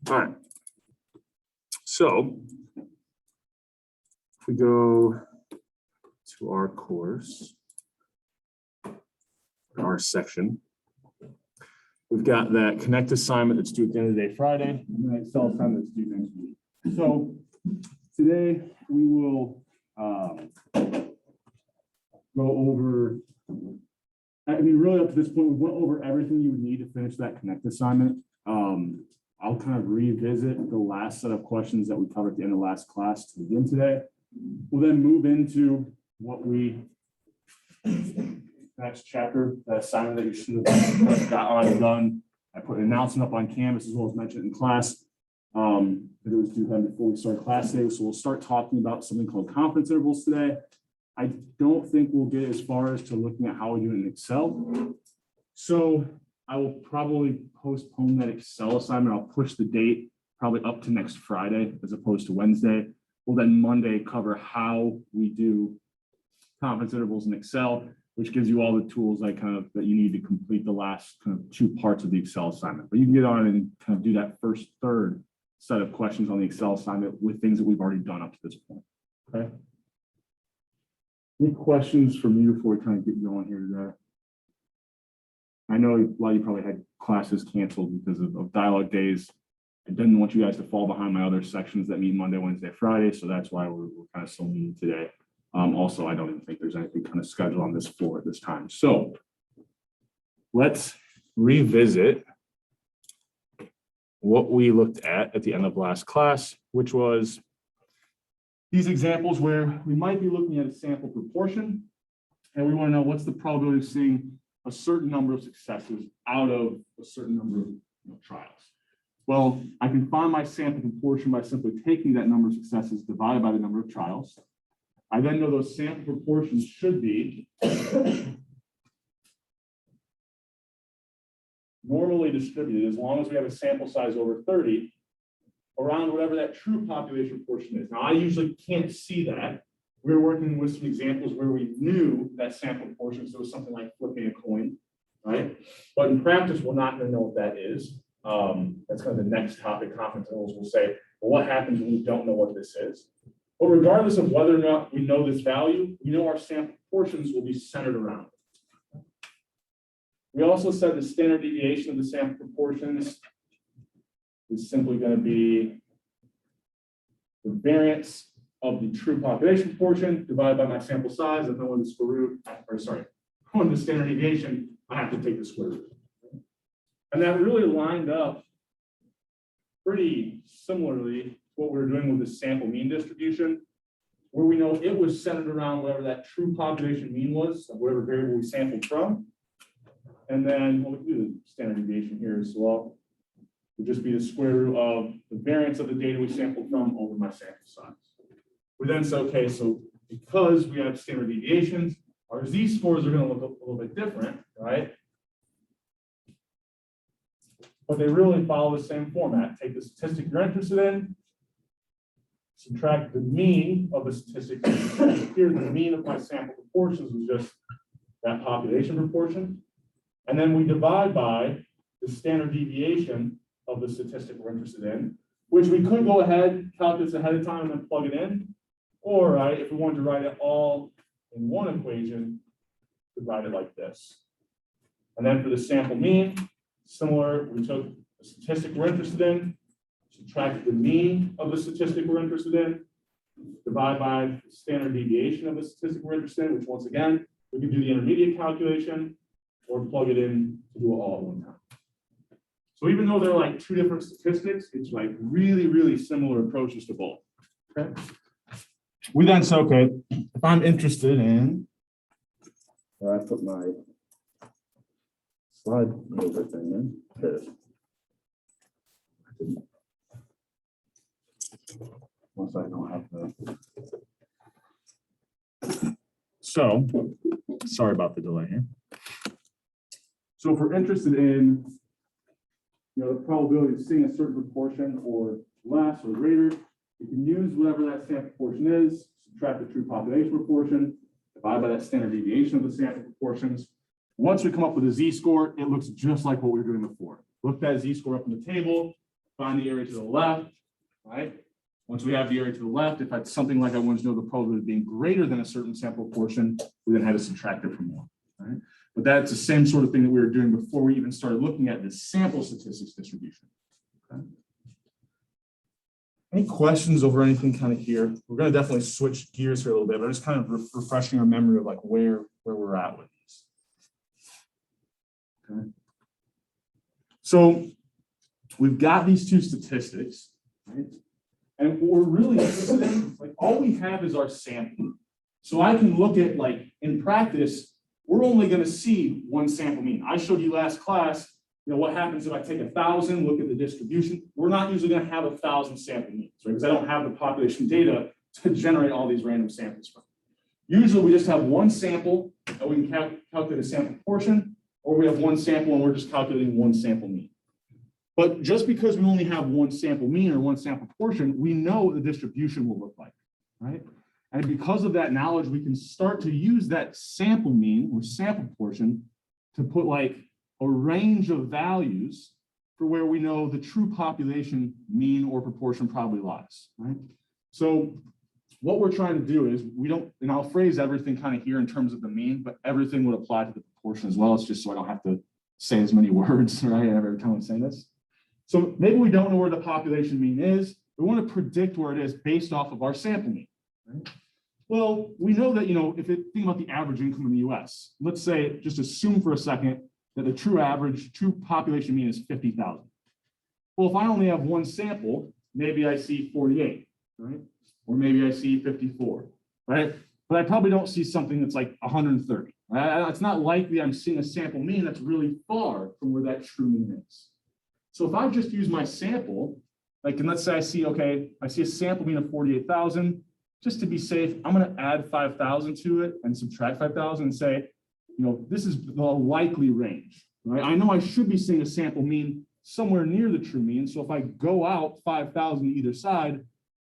All right. So if we go to our course, our section, we've got that Connect assignment that's due at the end of the day Friday, and then Excel assignment that's due next week. So today we will go over, I mean, really up to this point, we went over everything you would need to finish that Connect assignment. I'll kind of revisit the last set of questions that we covered at the end of last class to begin today. We'll then move into what we, next chapter, the assignment that you should have got on and done. I put an announcement up on Canvas as well as mentioned in class. It was due then before we start class today. So we'll start talking about something called confidence intervals today. I don't think we'll get as far as to looking at how we do it in Excel. So I will probably postpone that Excel assignment. I'll push the date probably up to next Friday as opposed to Wednesday. We'll then Monday cover how we do confidence intervals in Excel, which gives you all the tools that you need to complete the last kind of 2 parts of the Excel assignment. But you can get on and kind of do that first third set of questions on the Excel assignment with things that we've already done up to this point. Okay. Any questions from you before we kind of get going here today? I know a lot of you probably had classes canceled because of dialogue days. I didn't want you guys to fall behind my other sections that meet Monday, Wednesday, Friday. So that's why we're kind of still meeting today. Also, I don't even think there's anything kind of scheduled on this floor at this time. So let's revisit what we looked at the end of last class, which was these examples where we might be looking at a sample proportion, and we want to know what's the probability of seeing a certain number of successes out of a certain number of trials. Well, I can find my sample proportion by simply taking that number of successes divided by the number of trials. I then know those sample proportions should be normally distributed as long as we have a sample size over 30 around whatever that true population proportion is. Now, I usually can't see that. We're working with some examples where we knew that sample proportion, so it was something like flipping a coin, right? But in practice, we're not going to know what that is. That's kind of the next topic. Confidence intervals will say, well, what happens when we don't know what this is? But regardless of whether or not we know this value, we know our sample proportions will be centered around it. We also said the standard deviation of the sample proportions is simply going to be the variance of the true population proportion divided by my sample size. If I want the square root, or sorry, I want the standard deviation, I have to take the square root. And that really lined up pretty similarly to what we were doing with the sample mean distribution, where we know it was centered around whatever that true population mean was, of whatever variable we sampled from. And then we'll do the standard deviation here as well. It would just be the square root of the variance of the data we sampled from over my sample size. We then say, okay, so because we have standard deviations, our z-scores are going to look a little bit different, right? But they really follow the same format. Take the statistic you're interested in, subtract the mean of the statistic. Here, the mean of my sample proportions was just that population proportion. And then we divide by the standard deviation of the statistic we're interested in, which we could go ahead, calculate ahead of time, and then plug it in. Or, right, if we wanted to write it all in one equation, we could write it like this. And then for the sample mean, similar, we took the statistic we're interested in, subtract the mean of the statistic we're interested in, divide by the standard deviation of the statistic we're interested in, which once again, we can do the intermediate calculation or plug it in to do it all at one time. So even though they're like 2 different statistics, it's like really, really similar approaches to both. Okay. We then say, okay, if I'm interested in, where I put my slide over thing in, there it is. Once I don't have the. So, sorry about the delay here. So if we're interested in, the probability of seeing a certain proportion or less or greater, you can use whatever that sample proportion is, subtract the true population proportion, divide by that standard deviation of the sample proportions. Once we come up with a z-score, it looks just like what we were doing before. Look that z-score up in the table, find the area to the left, right? Once we have the area to the left, if it's something like I wanted to know the probability of being greater than a certain sample portion, we then had to subtract it from 1, right? But that's the same sort of thing that we were doing before we even started looking at the sample statistics distribution. Okay. Any questions over anything kind of here? We're going to definitely switch gears here a little bit, but just kind of refreshing our memory of like where we're at with these. Okay. So we've got these two statistics, right? And what we're really interested in, like all we have is our sample. So I can look at like in practice, we're only going to see one sample mean. I showed you last class, what happens if I take 1,000, look at the distribution. We're not usually going to have 1,000 sample means, right? Because I don't have the population data to generate all these random samples from. Usually we just have one sample and we can calculate a sample portion, or we have one sample and we're just calculating one sample mean. But just because we only have one sample mean or one sample portion, we know what the distribution will look like, right? And because of that knowledge, we can start to use that sample mean or sample portion to put like a range of values for where we know the true population mean or proportion probably lies, right? So what we're trying to do is we don't, and I'll phrase everything kind of here in terms of the mean, but everything would apply to the proportion as well. It's just so I don't have to say as many words, right, every time I'm saying this. So maybe we don't know where the population mean is. We want to predict where it is based off of our sample mean, right? Well, we know that, if you think about the average income in the US, let's say, just assume for a second that the true population mean is 50,000. Well, if I only have one sample, maybe I see 48, right? Or maybe I see 54, right? But I probably don't see something that's like 130, right? It's not likely I'm seeing a sample mean that's really far from where that true mean is. So if I just use my sample, like, and let's say I see a sample mean of 48,000, just to be safe, I'm going to add 5,000 to it and subtract 5,000 and say, this is the likely range, right? I know I should be seeing a sample mean somewhere near the true mean. So if I go out 5,000 either side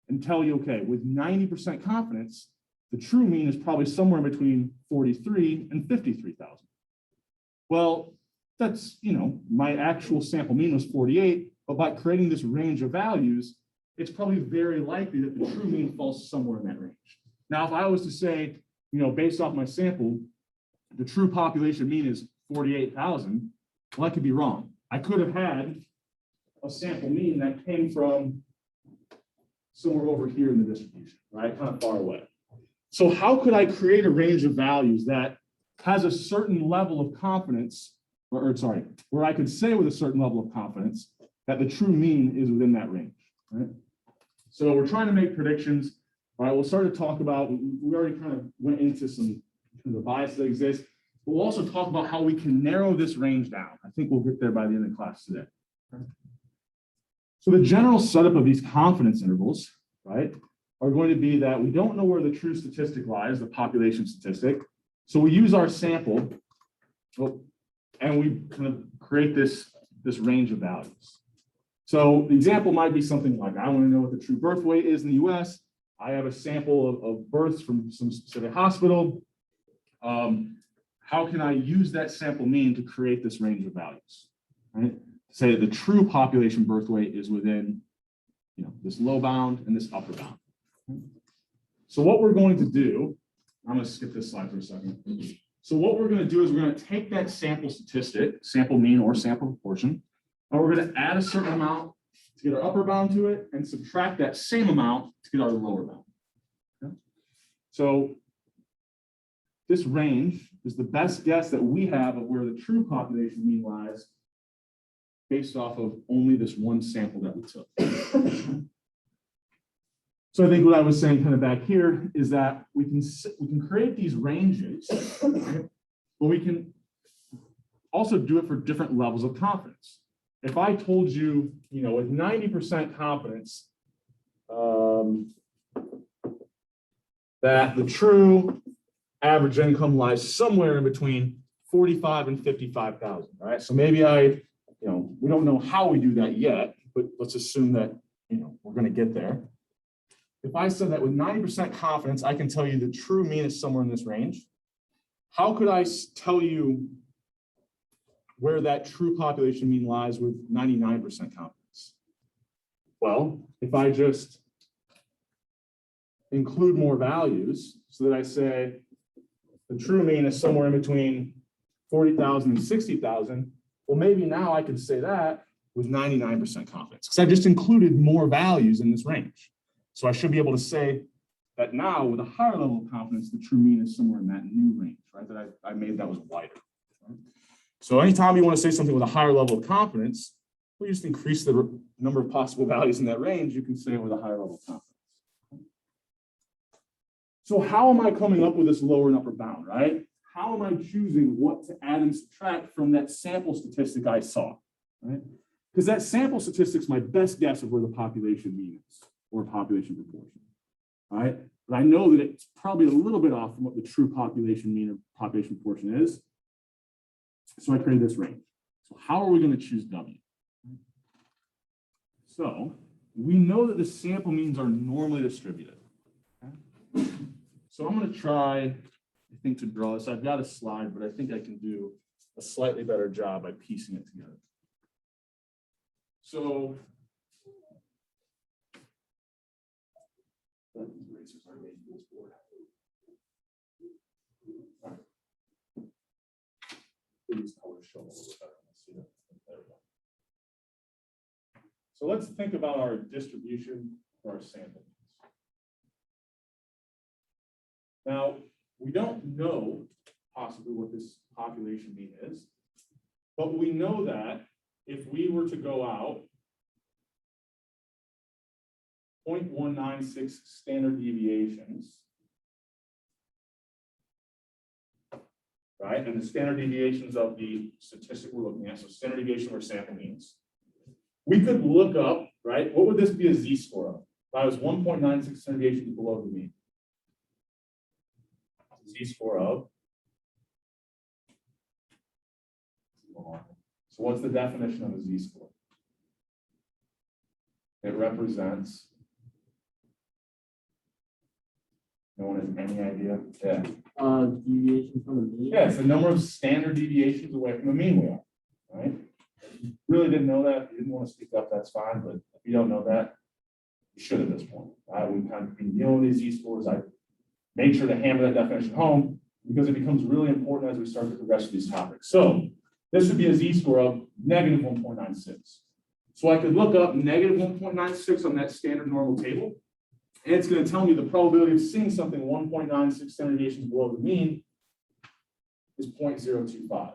and tell you, okay, with 90% confidence, the true mean is probably somewhere between 43 and 53,000. Well, that's, my actual sample mean was 48, but by creating this range of values, it's probably very likely that the true mean falls somewhere in that range. Now, if I was to say, based off my sample, the true population mean is 48,000, well, that could be wrong. I could have had a sample mean that came from somewhere over here in the distribution, right? Kind of far away. So how could I create a range of values that has a certain level of confidence, where I could say with a certain level of confidence that the true mean is within that range, right? So we're trying to make predictions. All right, we'll start to talk about, we already kind of went into some of the biases that exist, but we'll also talk about how we can narrow this range down. I think we'll get there by the end of class today. So the general setup of these confidence intervals, right, are going to be that we don't know where the true statistic lies, the population statistic. So we use our sample, and we kind of create this range of values. So the example might be something like, I want to know what the true birth weight is in the US. I have a sample of births from some specific hospital. How can I use that sample mean to create this range of values, right? Say that the true population birth weight is within, this low bound and this upper bound. So what we're going to do, I'm going to skip this slide for a second. So what we're going to do is we're going to take that sample statistic, sample mean or sample proportion, and we're going to add a certain amount to get our upper bound to it and subtract that same amount to get our lower bound. Okay? So this range is the best guess that we have of where the true population mean lies based off of only this one sample that we took. So I think what I was saying kind of back here is that we can create these ranges, right? But we can also do it for different levels of confidence. If I told you, with 90% confidence that the true average income lies somewhere in between 45 and 55,000, all right? So maybe we don't know how we do that yet, but let's assume that, we're going to get there. If I said that with 90% confidence, I can tell you the true mean is somewhere in this range. How could I tell you where that true population mean lies with 99% confidence? Well, if I just include more values so that I say the true mean is somewhere in between 40,000 and 60,000, well, maybe now I can say that with 99% confidence because I've just included more values in this range. So I should be able to say that now with a higher level of confidence, the true mean is somewhere in that new range, right? That I made that was wider. Right? So anytime you want to say something with a higher level of confidence, we just increase the number of possible values in that range. You can say it with a higher level of confidence. So how am I coming up with this lower and upper bound, right? How am I choosing what to add and subtract from that sample statistic I saw, right? Because that sample statistic is my best guess of where the population mean is or population proportion, right? But I know that it's probably a little bit off from what the true population mean or population proportion is. So I created this range. So how are we going to choose W? So we know that the sample means are normally distributed. Okay? So I'm going to try, I think, to draw this. I've got a slide, but I think I can do a slightly better job by piecing it together. So these erasers are made for this board. All right. These colors show a little bit better. Let's see that. There we go. So let's think about our distribution for our sample. Now, we don't know possibly what this population mean is, but we know that if we were to go out 0.196 standard deviations, right? And the standard deviations of the statistic we're looking at, so standard deviation of our sample means, we could look up, right? What would this be a z-score of? If I was 1.96 standard deviations below the mean. Z-score of. So what's the definition of a z-score? It represents, no one has any idea? Yeah. Deviation from the mean. Yeah, it's the number of standard deviations away from the mean we are, right? If you really didn't know that, if you didn't want to speak up, that's fine, but if you don't know that, you should at this point. Right? We've kind of been dealing with these z-scores. I made sure to hammer that definition home because it becomes really important as we start to progress through these topics. So this would be a z-score of negative 1.96. So I could look up negative 1.96 on that standard normal table, and it's going to tell me the probability of seeing something 1.96 standard deviations below the mean is 0.025,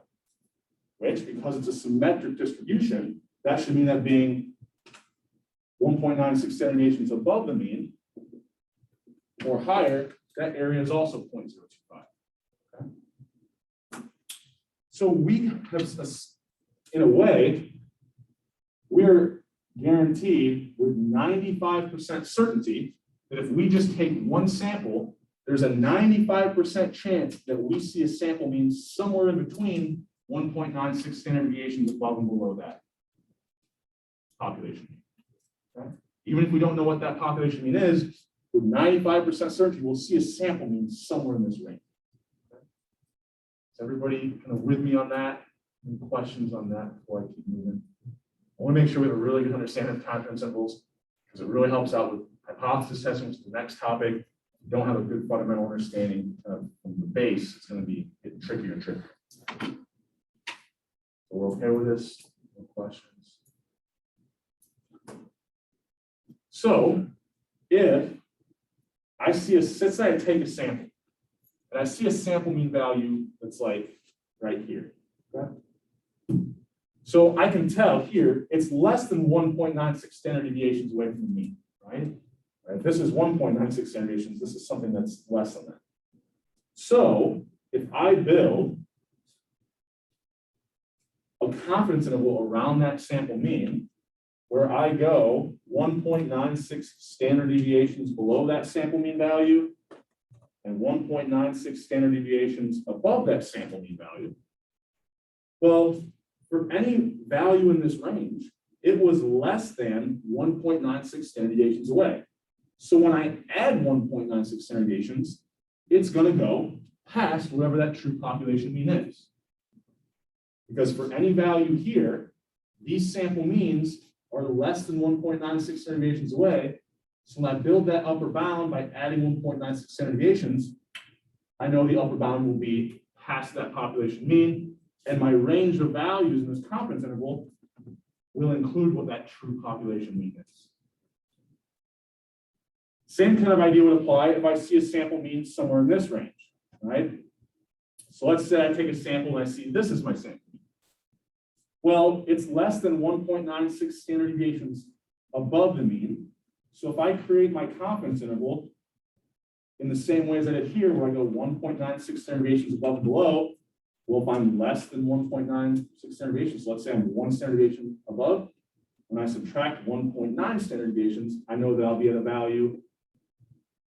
which, because it's a symmetric distribution, that should mean that being 1.96 standard deviations above the mean or higher, that area is also 0.025. Okay? So we have, in a way, we're guaranteed with 95% certainty that if we just take one sample, there's a 95% chance that we see a sample mean somewhere in between 1.96 standard deviations above and below that population mean. Okay? Even if we don't know what that population mean is, with 95% certainty, we'll see a sample mean somewhere in this range. Okay? Is everybody kind of with me on that? Any questions on that before I keep moving? I want to make sure we have a really good understanding of confidence intervals because it really helps out with hypothesis testing, which is the next topic. If you don't have a good fundamental understanding from the base, it's going to be getting trickier and trickier. So we're okay with this? No questions? So if I see let's say I take a sample and I see a sample mean value that's like right here. Okay? So I can tell here it's less than 1.96 standard deviations away from the mean, right? If this is 1.96 standard deviations, this is something that's less than that. So if I build a confidence interval around that sample mean, where I go 1.96 standard deviations below that sample mean value and 1.96 standard deviations above that sample mean value, well, for any value in this range, it was less than 1.96 standard deviations away. So when I add 1.96 standard deviations, it's going to go past whatever that true population mean is. Because for any value here, these sample means are less than 1.96 standard deviations away. So when I build that upper bound by adding 1.96 standard deviations, I know the upper bound will be past that population mean, and my range of values in this confidence interval will include what that true population mean is. Same kind of idea would apply if I see a sample mean somewhere in this range, right? So let's say I take a sample and I see this is my sample. Well, it's less than 1.96 standard deviations above the mean. So if I create my confidence interval in the same way as I did here, where I go 1.96 standard deviations above and below, well, if I'm less than 1.96 standard deviations, so let's say I'm 1 standard deviation above, when I subtract 1.9 standard deviations, I know that I'll be at a value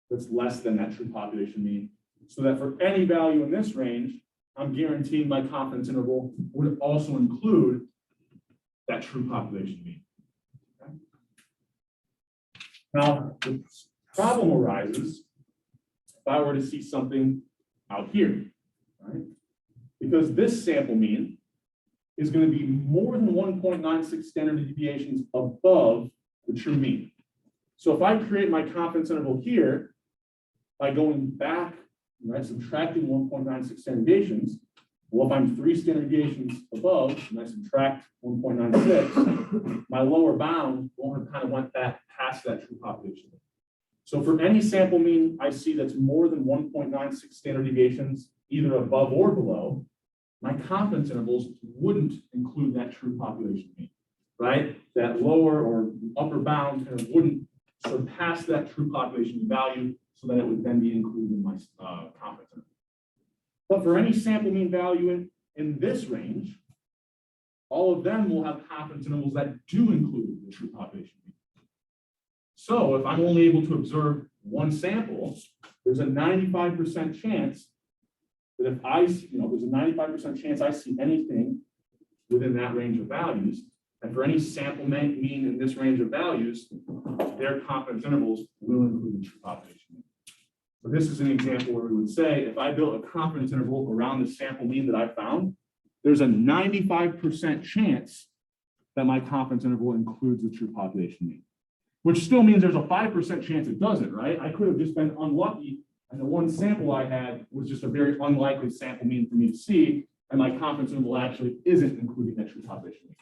that's less than that true population mean. So that for any value in this range, I'm guaranteeing my confidence interval would also include that true population mean. Okay? Now, the problem arises if I were to see something out here, right? Because this sample mean is going to be more than 1.96 standard deviations above the true mean. So if I create my confidence interval here by going back, right, subtracting 1.96 standard deviations, well, if I'm 3 standard deviations above and I subtract 1.96, my lower bound won't have kind of went back past that true population. So for any sample mean I see that's more than 1.96 standard deviations, either above or below, my confidence intervals wouldn't include that true population mean, right? That lower or upper bound kind of wouldn't surpass that true population value, so that it would then be included in my confidence interval. But for any sample mean value in this range, all of them will have confidence intervals that do include the true population mean. So if I'm only able to observe one sample, there's a 95% chance that if there's a 95% chance I see anything within that range of values, and for any sample mean in this range of values, their confidence intervals will include the true population mean. So this is an example where we would say, if I built a confidence interval around the sample mean that I found, there's a 95% chance that my confidence interval includes the true population mean, which still means there's a 5% chance it doesn't, right? I could have just been unlucky, and the one sample I had was just a very unlikely sample mean for me to see, and my confidence interval actually isn't including that true population mean.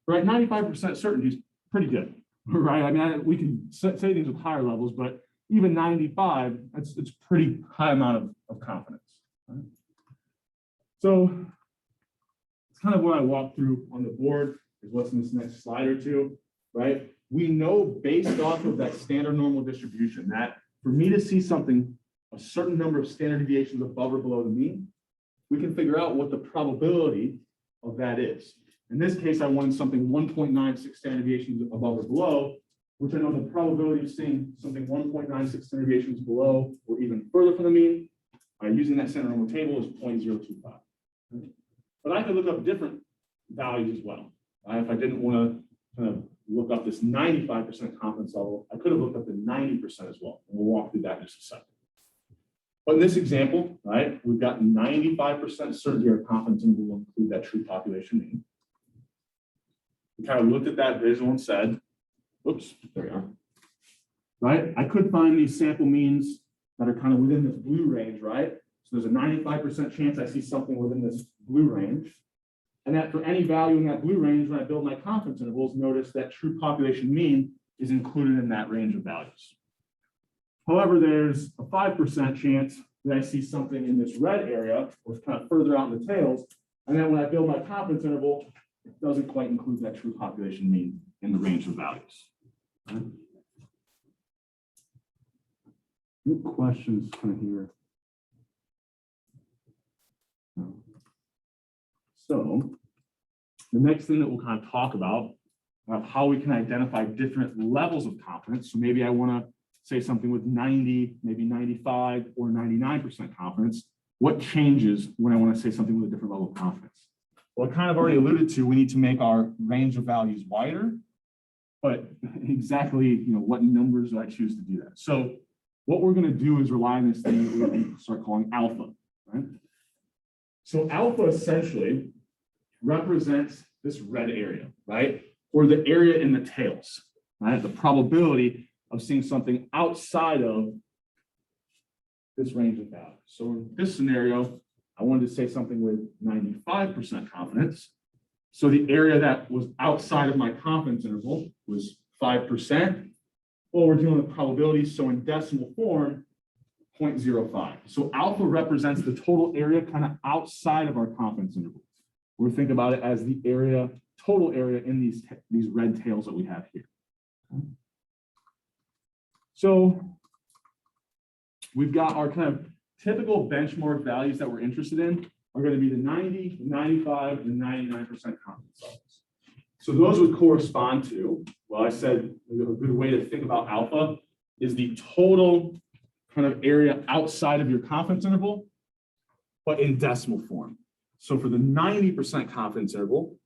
Right, 95% certainty is pretty good, right? I mean, we can say things with higher levels, but even 95, it's pretty high amount of confidence. Right? So it's kind of what I walked through on the board is what's in this next slide or two, right? We know based off of that standard normal distribution that for me to see something, a certain number of standard deviations above or below the mean, we can figure out what the probability of that is. In this case, I wanted something 1.96 standard deviations above or below, which I know the probability of seeing something 1.96 standard deviations below or even further from the mean, using that standard normal table is 0.025. But I could look up different values as well. If I didn't want to kind of look up this 95% confidence level, I could have looked up the 90% as well. And we'll walk through that in just a second. But in this example, right, we've got 95% certainty our confidence interval will include that true population mean. We kind of looked at that visual and said, oops, there we are. Right? I could find these sample means that are kind of within this blue range, right? So there's a 95% chance I see something within this blue range. And that for any value in that blue range, when I build my confidence intervals, notice that true population mean is included in that range of values. However, there's a 5% chance that I see something in this red area, or kind of further out in the tails. And then when I build my confidence interval, it doesn't quite include that true population mean in the range of values. Right? Any questions kind of here? No. So the next thing that we'll kind of talk about how we can identify different levels of confidence. So maybe I want to say something with 90, maybe 95 or 99% confidence. What changes when I want to say something with a different level of confidence? Well, I kind of already alluded to, we need to make our range of values wider, but exactly, what numbers do I choose to do that? So what we're going to do is rely on this thing that we're going to start calling alpha, right? So alpha essentially represents this red area, right? or the area in the tails, right? The probability of seeing something outside of this range of values. So in this scenario, I wanted to say something with 95% confidence. So the area that was outside of my confidence interval was 5%. Well, we're dealing with probabilities, so in decimal form, 0.05. So alpha represents the total area kind of outside of our confidence interval. We're thinking about it as the area, total area in these red tails that we have here. So we've got our kind of typical benchmark values that we're interested in are going to be the 90, the 95, and 99% confidence levels. So those would correspond to, well, I said a good way to think about alpha is the total kind of area outside of your confidence interval, but in decimal form. So for the 90% confidence interval,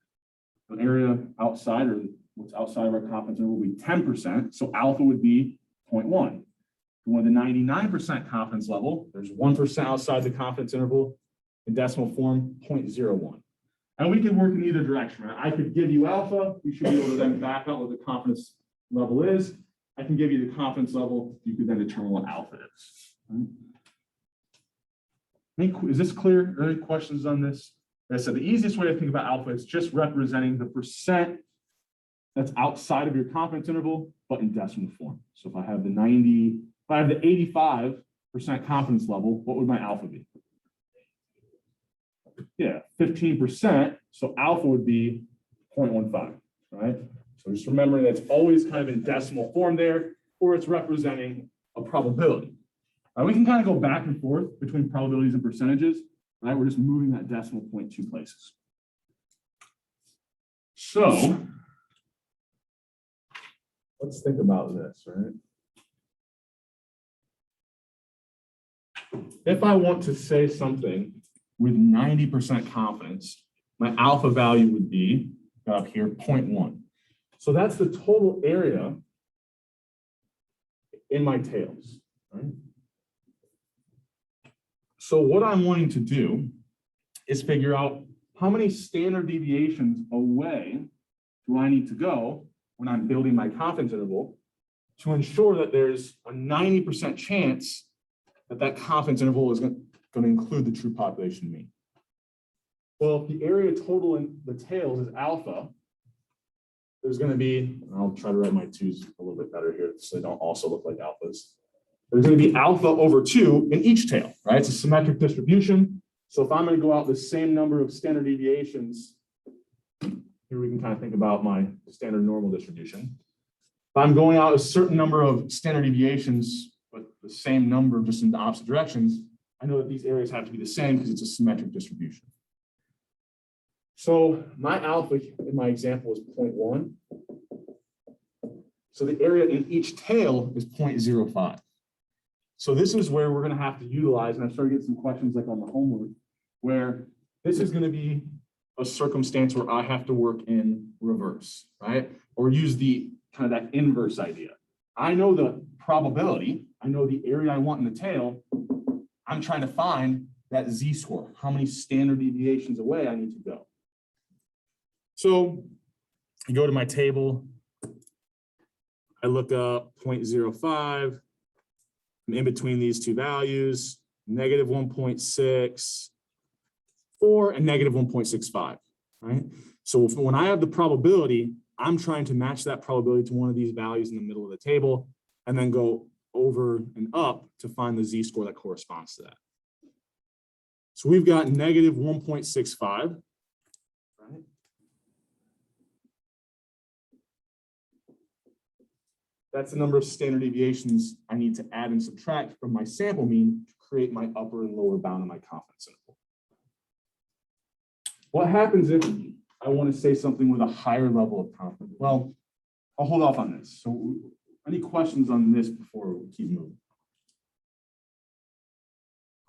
an area outside or what's outside of our confidence interval would be 10%. So alpha would be 0.1. For the 99% confidence level, there's 1% outside the confidence interval. In decimal form, 0.01. And we can work in either direction, right? I could give you alpha. You should be able to then back out what the confidence level is. I can give you the confidence level. You could then determine what alpha is. Right? Is this clear? Are there any questions on this? Like I said, the easiest way to think about alpha is just representing the percent that's outside of your confidence interval, but in decimal form. So if I have the 90, if I have the 85% confidence level, what would my alpha be? Yeah, 15%. So alpha would be 0.15, right? So just remembering that it's always kind of in decimal form there, or it's representing a probability. We can kind of go back and forth between probabilities and percentages, right? We're just moving that decimal point two places. So let's think about this, right? If I want to say something with 90% confidence, my alpha value would be up here 0.1. So that's the total area in my tails, right? So what I'm wanting to do is figure out how many standard deviations away do I need to go when I'm building my confidence interval to ensure that there's a 90% chance that that confidence interval is going to include the true population mean. Well, if the area total in the tails is alpha, there's going to be, I'll try to write my twos a little bit better here so they don't also look like alphas. There's going to be alpha over 2 in each tail, right? It's a symmetric distribution. So if I'm going to go out the same number of standard deviations, here we can kind of think about my standard normal distribution. If I'm going out a certain number of standard deviations, but the same number just in the opposite directions, I know that these areas have to be the same because it's a symmetric distribution. So my alpha in my example is 0.1. So the area in each tail is 0.05. So this is where we're going to have to utilize, and I'm starting to get some questions like on the homework, where this is going to be a circumstance where I have to work in reverse, right? Or use the kind of that inverse idea. I know the probability, I know the area I want in the tail. I'm trying to find that z-score, how many standard deviations away I need to go. So I go to my table, I look up 0.05, and in between these two values, negative 1.6, 4, and negative 1.65, right? So when I have the probability, I'm trying to match that probability to one of these values in the middle of the table, and then go over and up to find the z-score that corresponds to that. So we've got negative 1.65, right? That's the number of standard deviations I need to add and subtract from my sample mean to create my upper and lower bound of my confidence interval. What happens if I want to say something with a higher level of confidence? Well, I'll hold off on this. So any questions on this before we keep moving?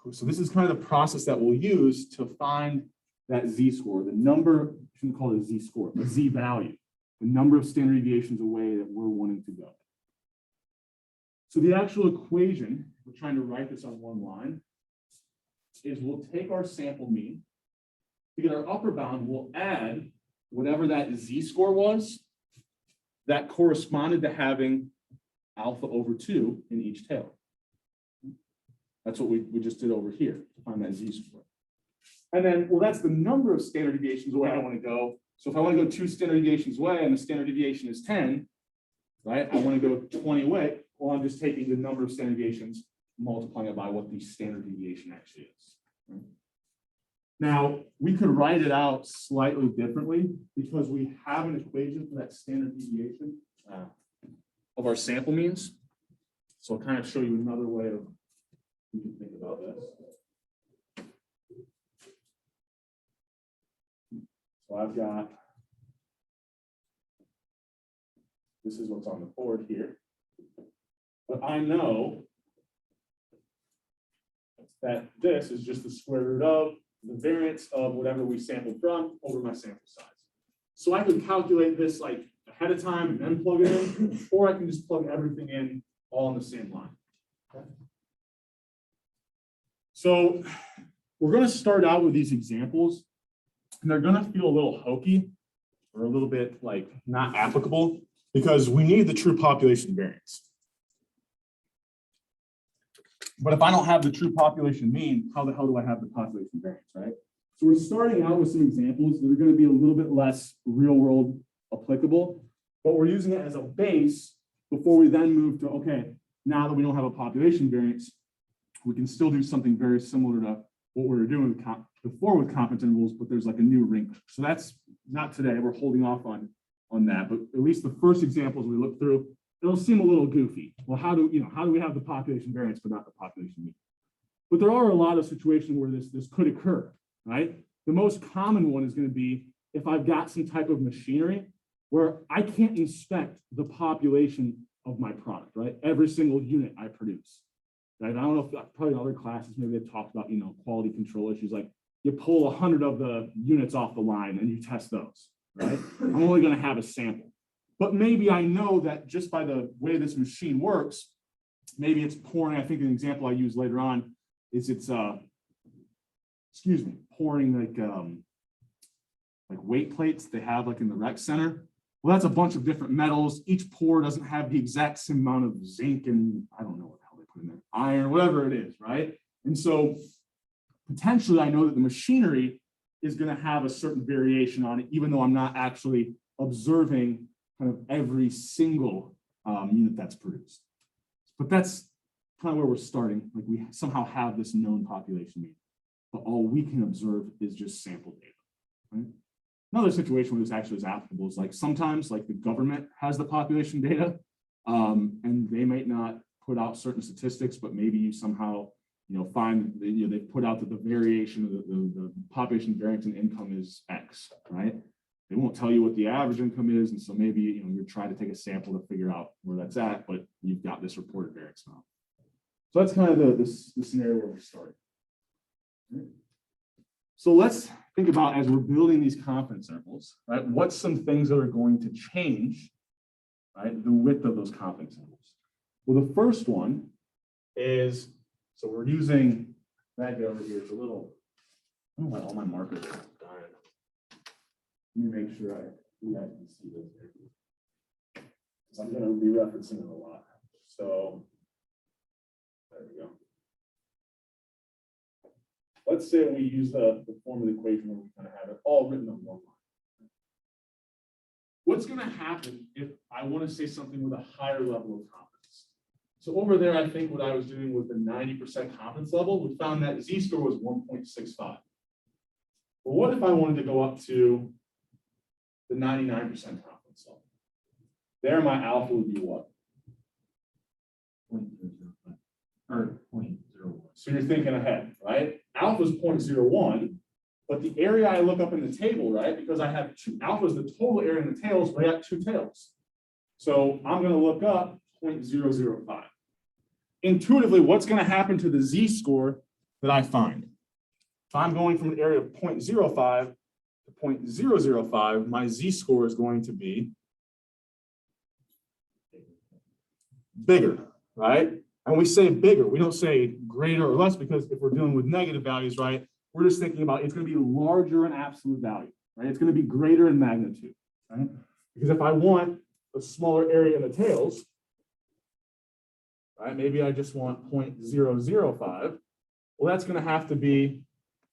Cool. So this is kind of the process that we'll use to find that z-score, the number, I shouldn't call it a z-score, a z-value, the number of standard deviations away that we're wanting to go. So the actual equation, we're trying to write this on one line, is we'll take our sample mean, to get our upper bound, we'll add whatever that z-score was that corresponded to having alpha over 2 in each tail. That's what we just did over here to find that z-score. And then, well, that's the number of standard deviations away I want to go. So if I want to go 2 standard deviations away and the standard deviation is 10, right? I want to go 20 away. Well, I'm just taking the number of standard deviations, multiplying it by what the standard deviation actually is. Right? Now, we could write it out slightly differently because we have an equation for that standard deviation of our sample means. So I'll kind of show you another way of you can think about this. So I've got, this is what's on the board here. But I know that this is just the square root of the variance of whatever we sampled from over my sample size. So I could calculate this like ahead of time and then plug it in, or I can just plug everything in all on the same line. Okay. So we're going to start out with these examples, and they're going to feel a little hokey or a little bit like not applicable because we need the true population variance. But if I don't have the true population mean, how the hell do I have the population variance, right? So we're starting out with some examples that are going to be a little bit less real world applicable, but we're using it as a base before we then move to, okay, now that we don't have a population variance, we can still do something very similar to what we were doing before with confidence intervals, but there's like a new wrinkle. So that's not today. We're holding off on that, but at least the first examples we look through, it'll seem a little goofy. Well, how do we have the population variance but not the population mean? But there are a lot of situations where this could occur, right? The most common one is going to be if I've got some type of machinery where I can't inspect the population of my product, right? Every single unit I produce. Right? I don't know if probably in other classes, maybe they've talked about, quality control issues, like you pull 100 of the units off the line and you test those, right? I'm only going to have a sample. But maybe I know that just by the way this machine works, maybe it's pouring. I think an example I use later on is it's pouring like weight plates they have like in the rec center. Well, that's a bunch of different metals. Each pour doesn't have the exact same amount of zinc and I don't know what the hell they put in there, iron, whatever it is, right? And so potentially I know that the machinery is going to have a certain variation on it, even though I'm not actually observing kind of every single unit that's produced. But that's kind of where we're starting. Like we somehow have this known population mean, but all we can observe is just sample data. Right? Another situation where this actually is applicable is like sometimes like the government has the population data and they might not put out certain statistics, but maybe you somehow find that, they put out that the variation of the population variance in income is X, right? They won't tell you what the average income is. And so maybe, you're trying to take a sample to figure out where that's at, but you've got this reported variance now. So that's kind of the scenario where we're starting. Right. So let's think about as we're building these confidence intervals, right? What's some things that are going to change, right? The width of those confidence intervals. Well, the first one is, so we're using that guy over here. It's a little, I don't know why all my markers are dying. Let me make sure you guys can see this here. Because I'm going to be referencing it a lot. So there we go. Let's say we use the form of the equation where we kind of have it all written on one line. What's going to happen if I want to say something with a higher level of confidence? So over there, I think what I was doing with the 90% confidence level, we found that z-score was 1.65. But what if I wanted to go up to the 99% confidence level? There, my alpha would be what? 0.005 or 0.01. So you're thinking ahead, right? Alpha is 0.01, but the area I look up in the table, right? Because I have two, alpha is the total area in the tails, but I got two tails. So I'm going to look up 0.005. Intuitively, what's going to happen to the z-score that I find? If I'm going from an area of 0.05 to 0.005, my z-score is going to be bigger, right? And we say bigger, we don't say greater or less, because if we're dealing with negative values, right, we're just thinking about it's going to be larger in absolute value, right? It's going to be greater in magnitude, right? Because if I want a smaller area in the tails, right? Maybe I just want 0.005. Well, that's going to have to be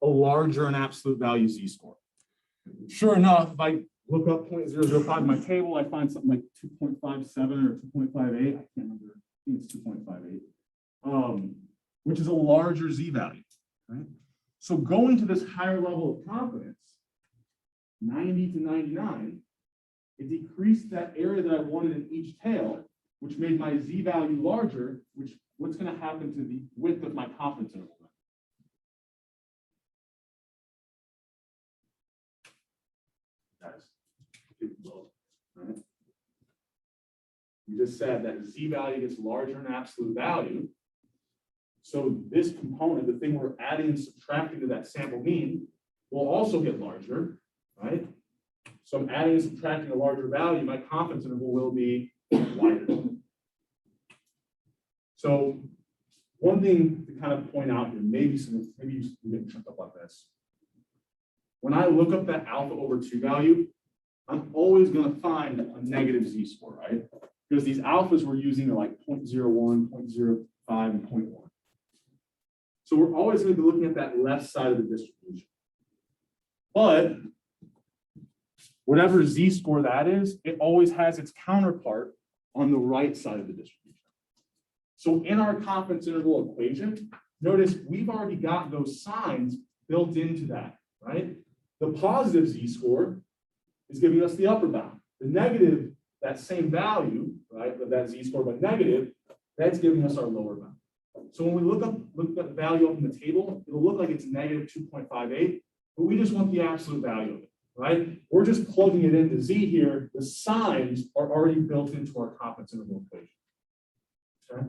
a larger and absolute value z-score. Sure enough, if I look up 0.005 in my table, I find something like 2.57 or 2.58. I can't remember. I think it's 2.58, which is a larger z-value, right? So going to this higher level of confidence, 90 to 99, it decreased that area that I wanted in each tail, which made my z-value larger, which what's going to happen to the width of my confidence interval? Guys, right? We just said that z-value gets larger in absolute value. So this component, the thing we're adding and subtracting to that sample mean, will also get larger, right? So I'm adding and subtracting a larger value, my confidence interval will be wider. So one thing to kind of point out here, maybe you get tripped up like this. When I look up that alpha over 2 value, I'm always going to find a negative z-score, right? Because these alphas we're using are like 0.01, 0.05, and 0.1. So we're always going to be looking at that left side of the distribution. But whatever z-score that is, it always has its counterpart on the right side of the distribution. So in our confidence interval equation, notice we've already got those signs built into that, right? The positive z-score is giving us the upper bound. The negative, that same value, right, of that z-score but negative, that's giving us our lower bound. So when we look that value up in the table, it'll look like it's negative 2.58, but we just want the absolute value of it, right? We're just plugging it into z here. The signs are already built into our confidence interval equation. Okay?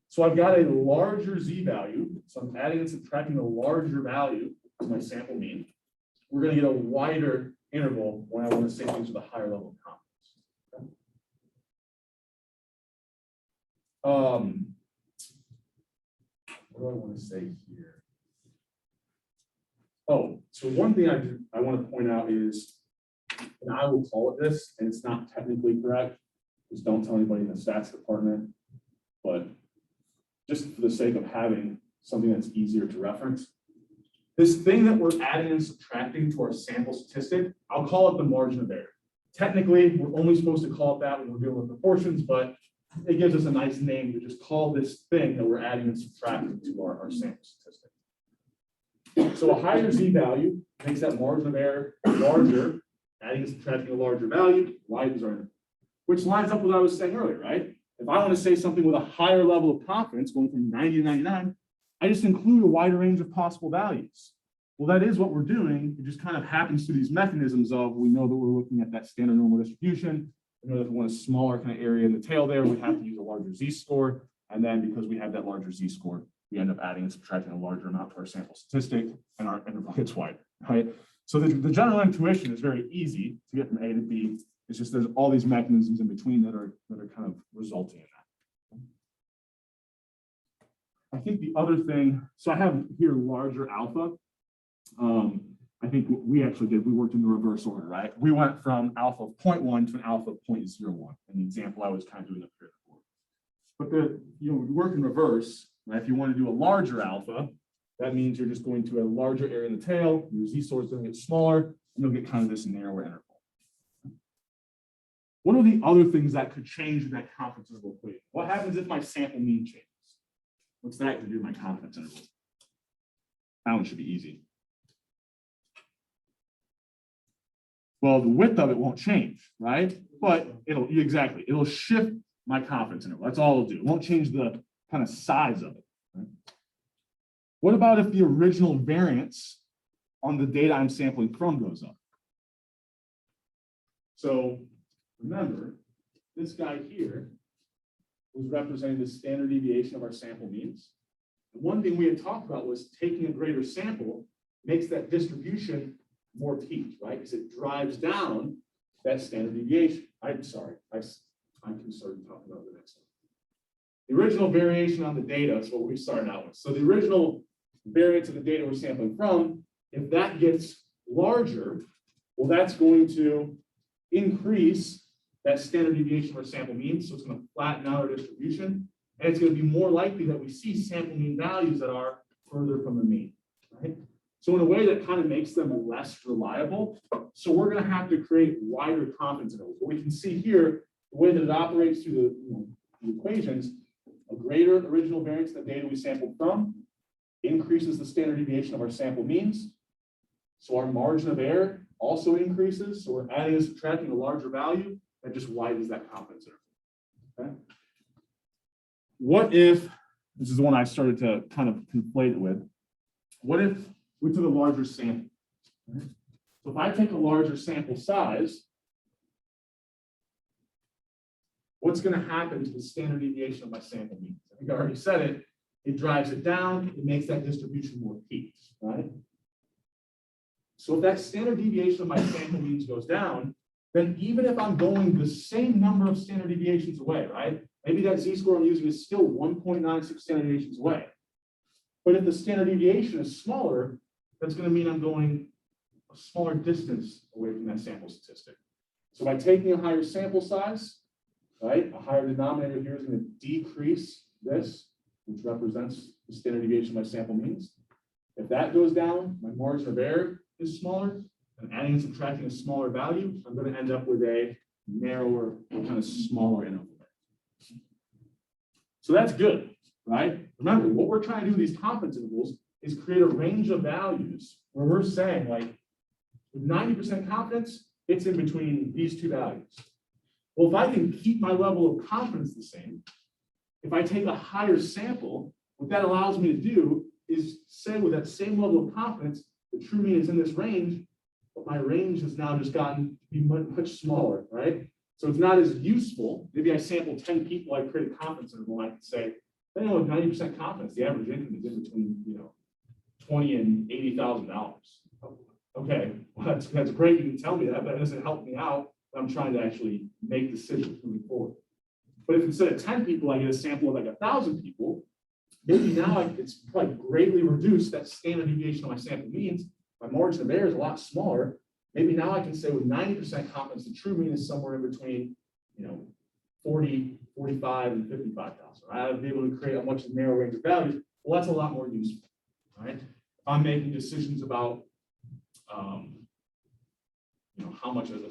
So I've got a larger z value, so I'm adding and subtracting a larger value to my sample mean. We're going to get a wider interval when I want to say things with a higher level of confidence. Okay? What do I want to say here? Oh, so one thing I want to point out is, and I will call it this, and it's not technically correct. Just don't tell anybody in the stats department, but just for the sake of having something that's easier to reference. This thing that we're adding and subtracting to our sample statistic, I'll call it the margin of error. Technically, we're only supposed to call it that when we're dealing with proportions, but it gives us a nice name to just call this thing that we're adding and subtracting to our sample statistic. So a higher z value makes that margin of error larger, adding and subtracting a larger value, widens our interval, which lines up with what I was saying earlier, right? If I want to say something with a higher level of confidence, going from 90 to 99, I just include a wider range of possible values. Well, that is what we're doing. It just kind of happens through these mechanisms of, we know that we're looking at that standard normal distribution. We know that if we want a smaller kind of area in the tail there, we have to use a larger z-score. And then because we have that larger z-score, we end up adding and subtracting a larger amount to our sample statistic, and our interval gets wider, right? So the general intuition is very easy to get from A to B. It's just there's all these mechanisms in between that are kind of resulting in that. I think the other thing, so I have here larger alpha. I think what we actually did, we worked in the reverse order, right? We went from alpha of 0.1 to an alpha of 0.01. And the example I was kind of doing up here before. But we work in reverse, right? If you want to do a larger alpha, that means you're just going to a larger area in the tail, your z-score is going to get smaller, and you'll get kind of this narrower interval. What are the other things that could change in that confidence interval equation? What happens if my sample mean changes? What's that going to do to my confidence interval? That one should be easy. Well, the width of it won't change, right? But it'll shift my confidence interval. That's all it'll do. It won't change the kind of size of it. Right? What about if the original variance on the data I'm sampling from goes up? So remember, this guy here was representing the standard deviation of our sample means. The one thing we had talked about was taking a greater sample makes that distribution more peaked, right? Because it drives down that standard deviation. I'm sorry, I can start talking about the next one. The original variation on the data is what we started out with. So the original variance of the data we're sampling from, if that gets larger, well, that's going to increase that standard deviation of our sample mean. So it's going to flatten out our distribution. And it's going to be more likely that we see sample mean values that are further from the mean, right? So in a way that kind of makes them less reliable. So we're going to have to create wider confidence intervals. What we can see here, the way that it operates through the equations, a greater original variance in the data we sampled from increases the standard deviation of our sample means. So our margin of error also increases. So we're adding and subtracting a larger value that just widens that confidence interval. Okay. What if, this is the one I started to kind of conflate it with, what if we took a larger sample? So if I take a larger sample size, what's going to happen to the standard deviation of my sample means? I think I already said it. It drives it down. It makes that distribution more peaked, right? So if that standard deviation of my sample means goes down, then even if I'm going the same number of standard deviations away, right? Maybe that z-score I'm using is still 1.96 standard deviations away. But if the standard deviation is smaller, that's going to mean I'm going a smaller distance away from that sample statistic. So by taking a higher sample size, right, a higher denominator here is going to decrease this, which represents the standard deviation of my sample means. If that goes down, my margin of error is smaller, and adding and subtracting a smaller value, I'm going to end up with a narrower, kind of smaller interval. So that's good, right? Remember, what we're trying to do with these confidence intervals is create a range of values where we're saying, like, with 90% confidence, it's in between these two values. Well, if I can keep my level of confidence the same, if I take a higher sample, what that allows me to do is say with that same level of confidence, the true mean is in this range, but my range has now just gotten to be much smaller, right? So it's not as useful. Maybe I sample 10 people, I create a confidence interval, and I can say, I know with 90% confidence, the average income is in between, $20,000 and $80,000. Okay, well, that's great. You can tell me that, but it doesn't help me out when I'm trying to actually make decisions moving forward. But if instead of 10 people, I get a sample of like 1,000 people, maybe now it's probably greatly reduced that standard deviation of my sample means. My margin of error is a lot smaller. Maybe now I can say with 90% confidence, the true mean is somewhere in between, 40, 45, and 55,000. I'll be able to create a much narrower range of values. Well, that's a lot more useful, right? If I'm making decisions about, how much of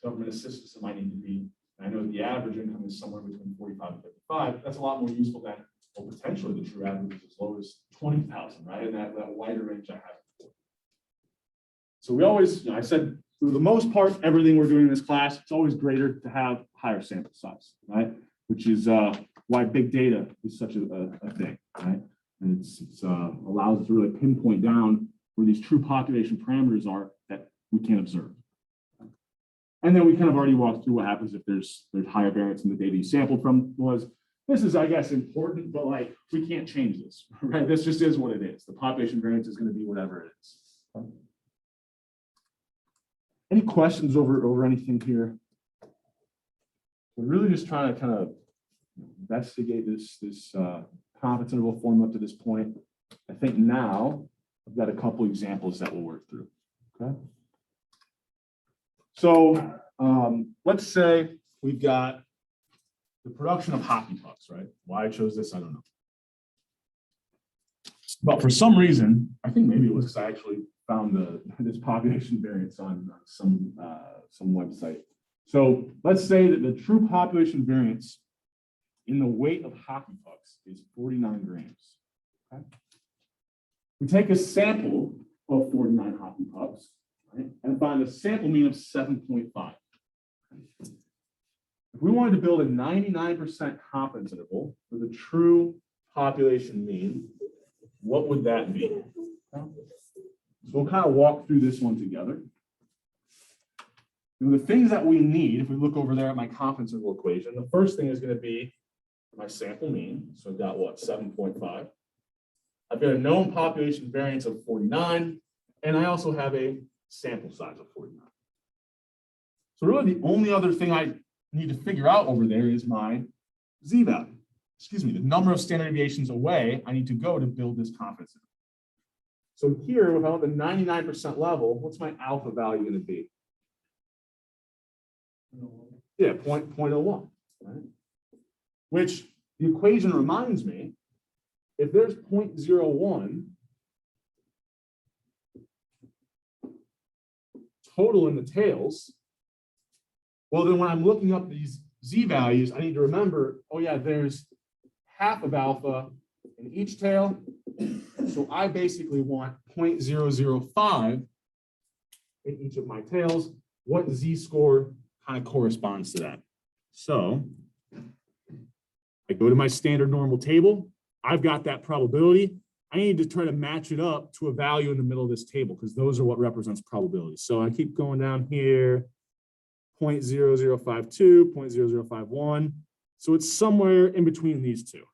government assistance it might need to be. And I know the average income is somewhere between 45 and 55. That's a lot more useful than, well, potentially the true average is as low as 20,000, right? And that wider range I have before. So we always, I said, for the most part, everything we're doing in this class, it's always greater to have higher sample size, right? Which is why big data is such a thing, right? And it's allows us to really pinpoint down where these true population parameters are that we can't observe. And then we kind of already walked through what happens if there's higher variance in the data you sampled from. This is, I guess, important, but like we can't change this, right? This just is what it is. The population variance is going to be whatever it is. Any questions over anything here? We're really just trying to kind of investigate this confidence interval form up to this point. I think now I've got a couple examples that we'll work through. Okay. So let's say we've got the production of hockey pucks, right? Why I chose this, I don't know. But for some reason, I think maybe it was because I actually found this population variance on some website. So let's say that the true population variance in the weight of hockey pucks is 49 grams. Okay? We take a sample of 49 hockey pucks, right, and find a sample mean of 7.5. If we wanted to build a 99% confidence interval for the true population mean, what would that be? So we'll kind of walk through this one together. And the things that we need, if we look over there at my confidence interval equation, the first thing is going to be my sample mean. So I've got what, 7.5. I've got a known population variance of 49, and I also have a sample size of 49. So really the only other thing I need to figure out over there is my z-value. Excuse me, the number of standard deviations away I need to go to build this confidence interval. So here, without the 99% level, what's my alpha value going to be? Yeah, 0.01, right? Which the equation reminds me, if there's 0.01 total in the tails, well, then when I'm looking up these Z values, I need to remember, oh yeah, there's half of alpha in each tail. So I basically want 0.005 in each of my tails. What Z score kind of corresponds to that? So I go to my standard normal table. I've got that probability. I need to try to match it up to a value in the middle of this table because those are what represents probability. So I keep going down here, 0.0052, 0.0051. So it's somewhere in between these two,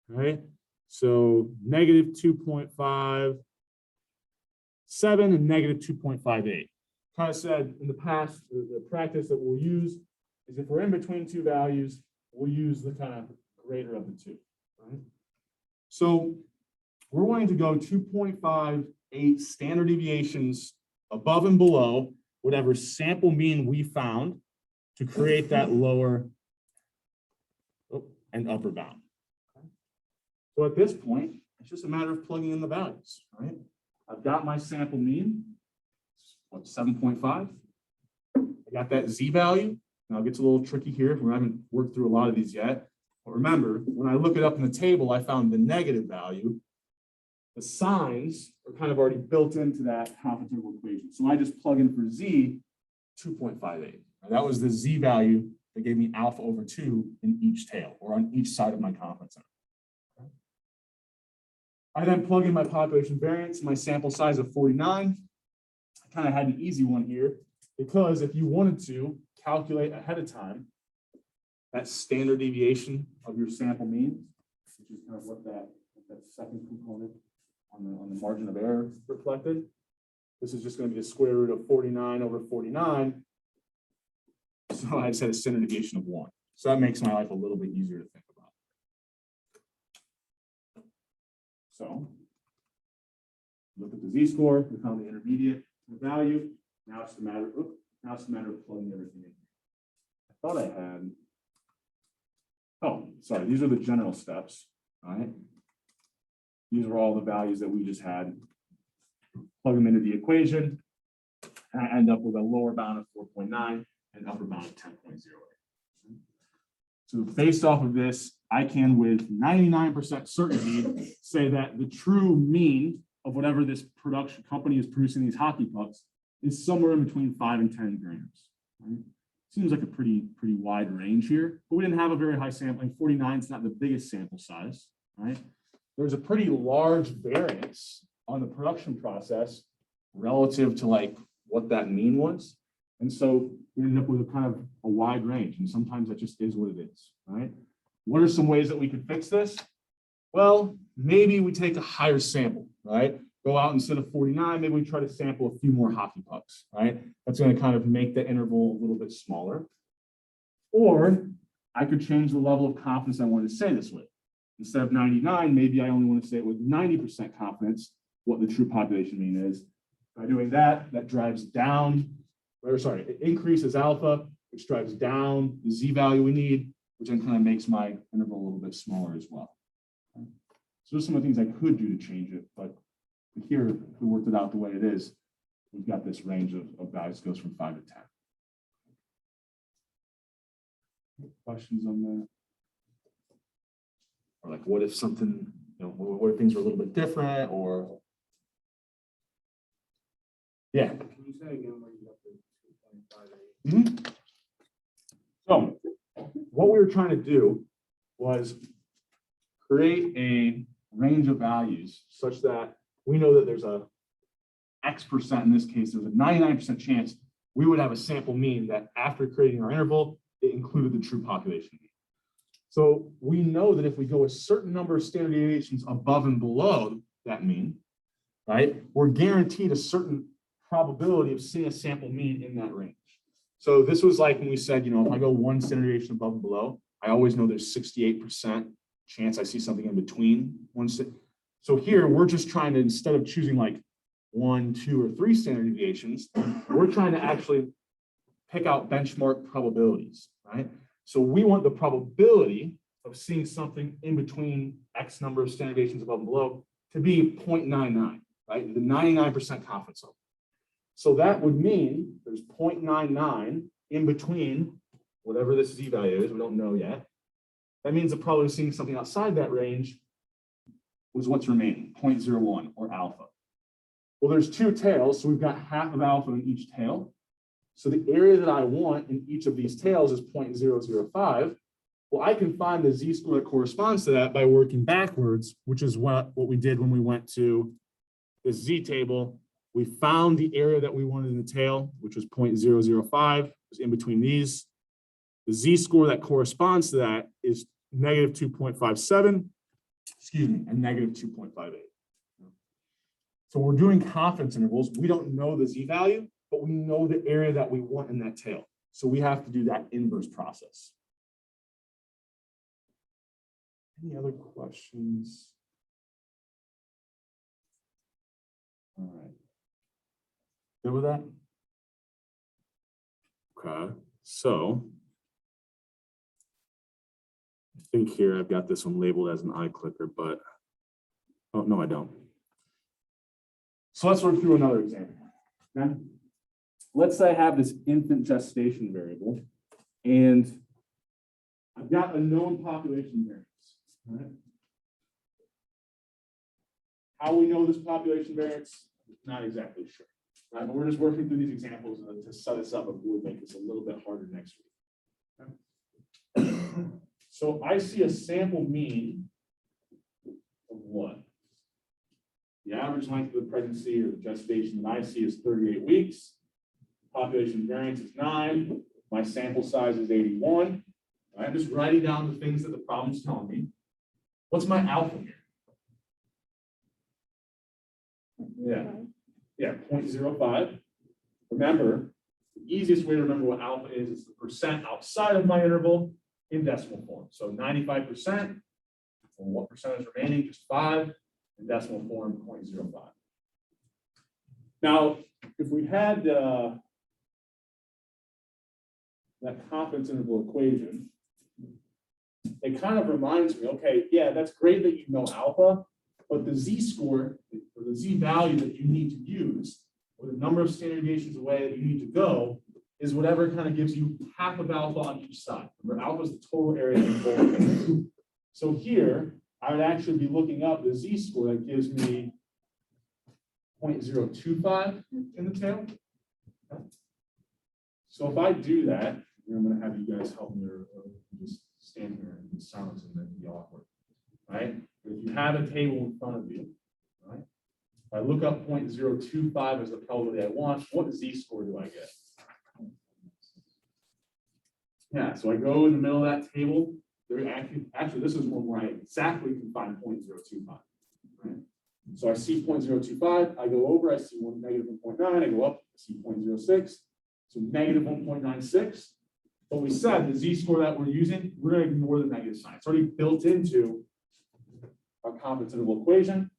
right? So negative 2.57 and negative 2.58. Kind of said in the past, the practice that we'll use is if we're in between two values, we'll use the kind of greater of the two, right? So we're wanting to go 2.58 standard deviations above and below whatever sample mean we found to create that lower and upper bound. So at this point, it's just a matter of plugging in the values, right? I've got my sample mean, what, 7.5? I got that Z value. Now it gets a little tricky here. We haven't worked through a lot of these yet. But remember, when I look it up in the table, I found the negative value. The signs are kind of already built into that confidence interval equation. So I just plug in for Z 2.58. That was the Z value that gave me alpha over 2 in each tail or on each side of my confidence interval. I then plug in my population variance, my sample size of 49. I kind of had an easy one here because if you wanted to calculate ahead of time that standard deviation of your sample mean, which is kind of what that second component on the margin of error reflected. This is just going to be the square root of 49 over 49. So I just had a standard deviation of 1. So that makes my life a little bit easier to think about. So look at the Z-score, we found the intermediate value. Now it's the matter of plugging everything in. I thought I had, oh, sorry, these are the general steps, all right? These are all the values that we just had. Plug them into the equation, and I end up with a lower bound of 4.9 and upper bound of 10.08. So based off of this, I can with 99% certainty say that the true mean of whatever this production company is producing these hockey pucks is somewhere in between 5 and 10 grams. Right? Seems like a pretty wide range here, but we didn't have a very high sampling. 49 is not the biggest sample size, right? There's a pretty large variance on the production process relative to like what that mean was. And so we ended up with a kind of a wide range, and sometimes that just is what it is, right? What are some ways that we could fix this? Well, maybe we take a higher sample, right? Go out instead of 49, maybe we try to sample a few more hockey pucks, right? That's going to kind of make the interval a little bit smaller. Or I could change the level of confidence I want to say this with. Instead of 99, maybe I only want to say it with 90% confidence what the true population mean is. By doing that, that drives down, or sorry, it increases alpha, which drives down the Z value we need, which then kind of makes my interval a little bit smaller as well. Okay. So there's some of the things I could do to change it, but here, if we worked it out the way it is, we've got this range of values goes from 5 to 10. Questions on that? Or like, what if something, you know, what if things were a little bit different, or yeah. Can you say again where you got the 2.58? Mm-hmm. So what we were trying to do was create a range of values such that we know that there's a X%, in this case, there's a 99% chance we would have a sample mean that after creating our interval, it included the true population mean. So we know that if we go a certain number of standard deviations above and below that mean, right, we're guaranteed a certain probability of seeing a sample mean in that range. So this was like when we said, you know, if I go 1 standard deviation above and below, I always know there's 68% chance I see something in between one. So here we're just trying to, instead of choosing like 1, 2, or 3 standard deviations, we're trying to actually pick out benchmark probabilities, right? So we want the probability of seeing something in between X number of standard deviations above and below to be 0.99, right? The 99% confidence level. So that would mean there's 0.99 in between whatever this Z value is, we don't know yet. That means the probability of seeing something outside that range was what's remaining, 0.01 or alpha. Well, there's two tails, so we've got half of alpha in each tail. So the area that I want in each of these tails is 0.005. Well, I can find the Z-score that corresponds to that by working backwards, which is what we did when we went to the Z table. We found the area that we wanted in the tail, which was 0.005, it was in between these. The Z-score that corresponds to that is negative 2.57, and negative 2.58. So we're doing confidence intervals. We don't know the Z value, but we know the area that we want in that tail. So we have to do that inverse process. Any other questions? All right. Good with that? Okay, so I think here I've got this one labeled as an iClicker, but oh, no, I don't. So let's work through another example. Okay? Let's say I have this infant gestation variable, and I've got a known population variance. Right? How we know this population variance, not exactly sure. Right? But we're just working through these examples to set us up before we make this a little bit harder next week. Okay? So I see a sample mean of what? The average length of the pregnancy or the gestation that I see is 38 weeks. Population variance is 9. My sample size is 81. I'm just writing down the things that the problem's telling me. What's my alpha here? Yeah, 0.05. Remember, the easiest way to remember what alpha is the percent outside of my interval in decimal form. So 95%, and what percent is remaining? Just 5. In decimal form, 0.05. Now, if we had that confidence interval equation, it kind of reminds me, okay, yeah, that's great that you know alpha, but the Z-score, or the Z value that you need to use, or the number of standard deviations away that you need to go, is whatever kind of gives you half of alpha on each side. Remember, alpha is the total area of the whole. So here, I would actually be looking up the Z-score that gives me 0.025 in the tail. Okay. So if I do that, I'm going to have you guys help me or just stand here in silence and then be awkward, right? But if you have a table in front of you, right? If I look up 0.025 as the probability I want, what Z-score do I get? Yeah, so I go in the middle of that table. There actually, this is one where I exactly can find 0.025. Right? So I see 0.025, I go over, I see negative 1.9, I go up, I see 0.06, so negative 1.96. But we said the Z-score that we're using, we're going to ignore the negative sign. It's already built into our confidence interval equation.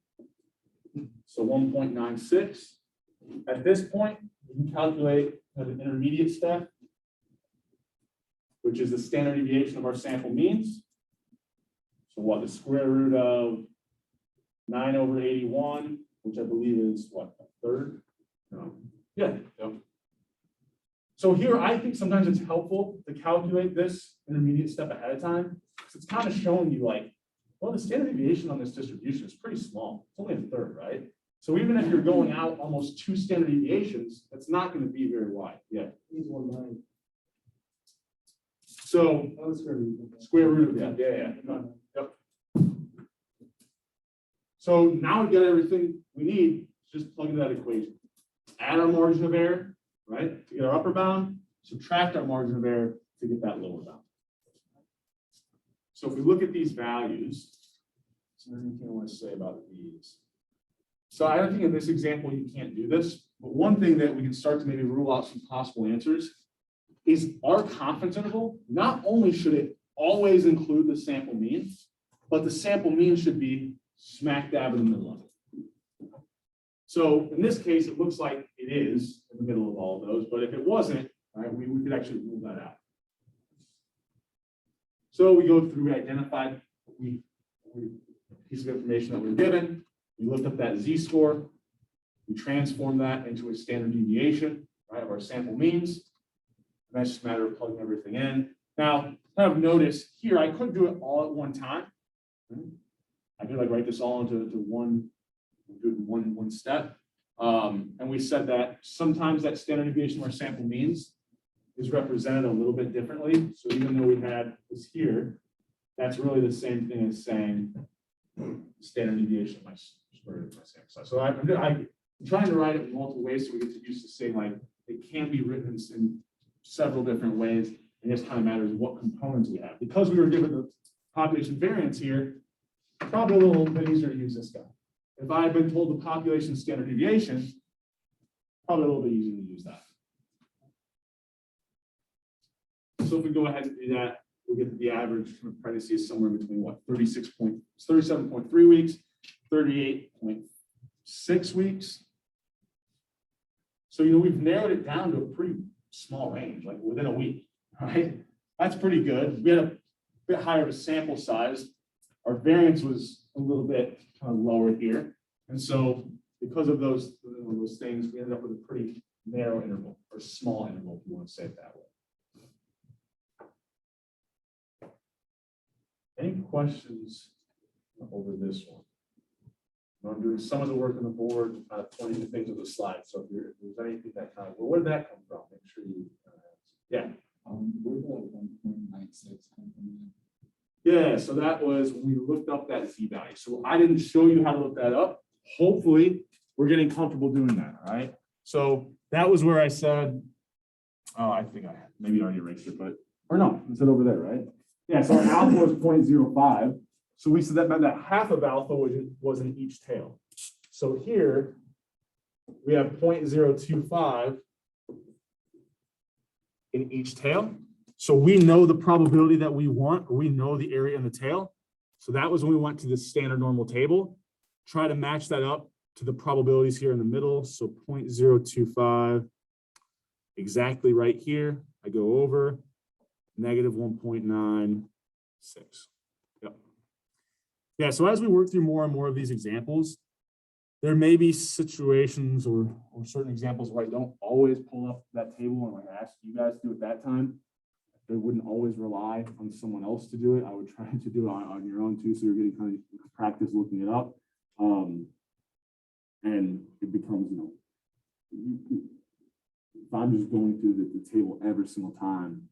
So 1.96. At this point, we can calculate an intermediate step, which is the standard deviation of our sample means. So what, the square root of 9 over 81, which I believe is what, a third? No. Yeah. Yep. So here, I think sometimes it's helpful to calculate this intermediate step ahead of time, because it's kind of showing you like, well, the standard deviation on this distribution is pretty small. It's only a third, right? So even if you're going out almost 2 standard deviations, that's not going to be very wide. Yeah. So square root of that. Yeah. Yep. So now we've got everything we need. Just plug into that equation. Add our margin of error, right, to get our upper bound. Subtract our margin of error to get that lower bound. So if we look at these values, is there anything I want to say about these? So I don't think in this example you can't do this, but one thing that we can start to maybe rule out some possible answers is our confidence interval. Not only should it always include the sample mean, but the sample mean should be smack dab in the middle of it. So in this case, it looks like it is in the middle of all of those, but if it wasn't, right? We could actually rule that out. So we go through, we identified piece of information that we were given. We looked up that z-score. We transformed that into a standard deviation, right, of our sample means. And that's just a matter of plugging everything in. Now, kind of notice here, I couldn't do it all at one time. I could like write this all into one step. And we said that sometimes that standard deviation of our sample means is represented a little bit differently. So even though we had this here, that's really the same thing as saying standard deviation of my square root of my sample size. So I'm trying to write it in multiple ways so we get to use the same, like it can be written in several different ways. It just kind of matters what components we have. Because we were given the population variance here, probably a little bit easier to use this guy. If I had been told the population standard deviation, probably a little bit easier to use that. So if we go ahead and do that, we get that the average pregnancy is somewhere between what, 37.3 weeks, 38.6 weeks. So, we've narrowed it down to a pretty small range, like within a week, right? That's pretty good. We had a bit higher of a sample size. Our variance was a little bit kind of lower here. And so because of those things, we ended up with a pretty narrow interval or small interval, if you want to say it that way. Any questions over this one? I'm doing some of the work on the board, pointing to things on the slide. So if there's anything that kind of, well, where did that come from? Make sure you, yeah. Where did that 1.96 come from? Yeah, so that was when we looked up that Z value. So I didn't show you how to look that up. Hopefully, we're getting comfortable doing that, all right? So that was where I said, oh, I think I maybe already erased it, but, or no, it's over there, right? Yeah, so our alpha was 0.05. So we said that meant that half of alpha was in each tail. So here we have 0.025 in each tail. So we know the probability that we want, or we know the area in the tail. So that was when we went to the standard normal table, try to match that up to the probabilities here in the middle. So 0.025, exactly right here. I go over negative 1.96. Yep. Yeah, so as we work through more and more of these examples, there may be situations or certain examples where I don't always pull up that table and I ask you guys to do it that time. They wouldn't always rely on someone else to do it. I would try to do it on your own too, so you're getting kind of practice looking it up. And it becomes, if I'm just going through the table every single time,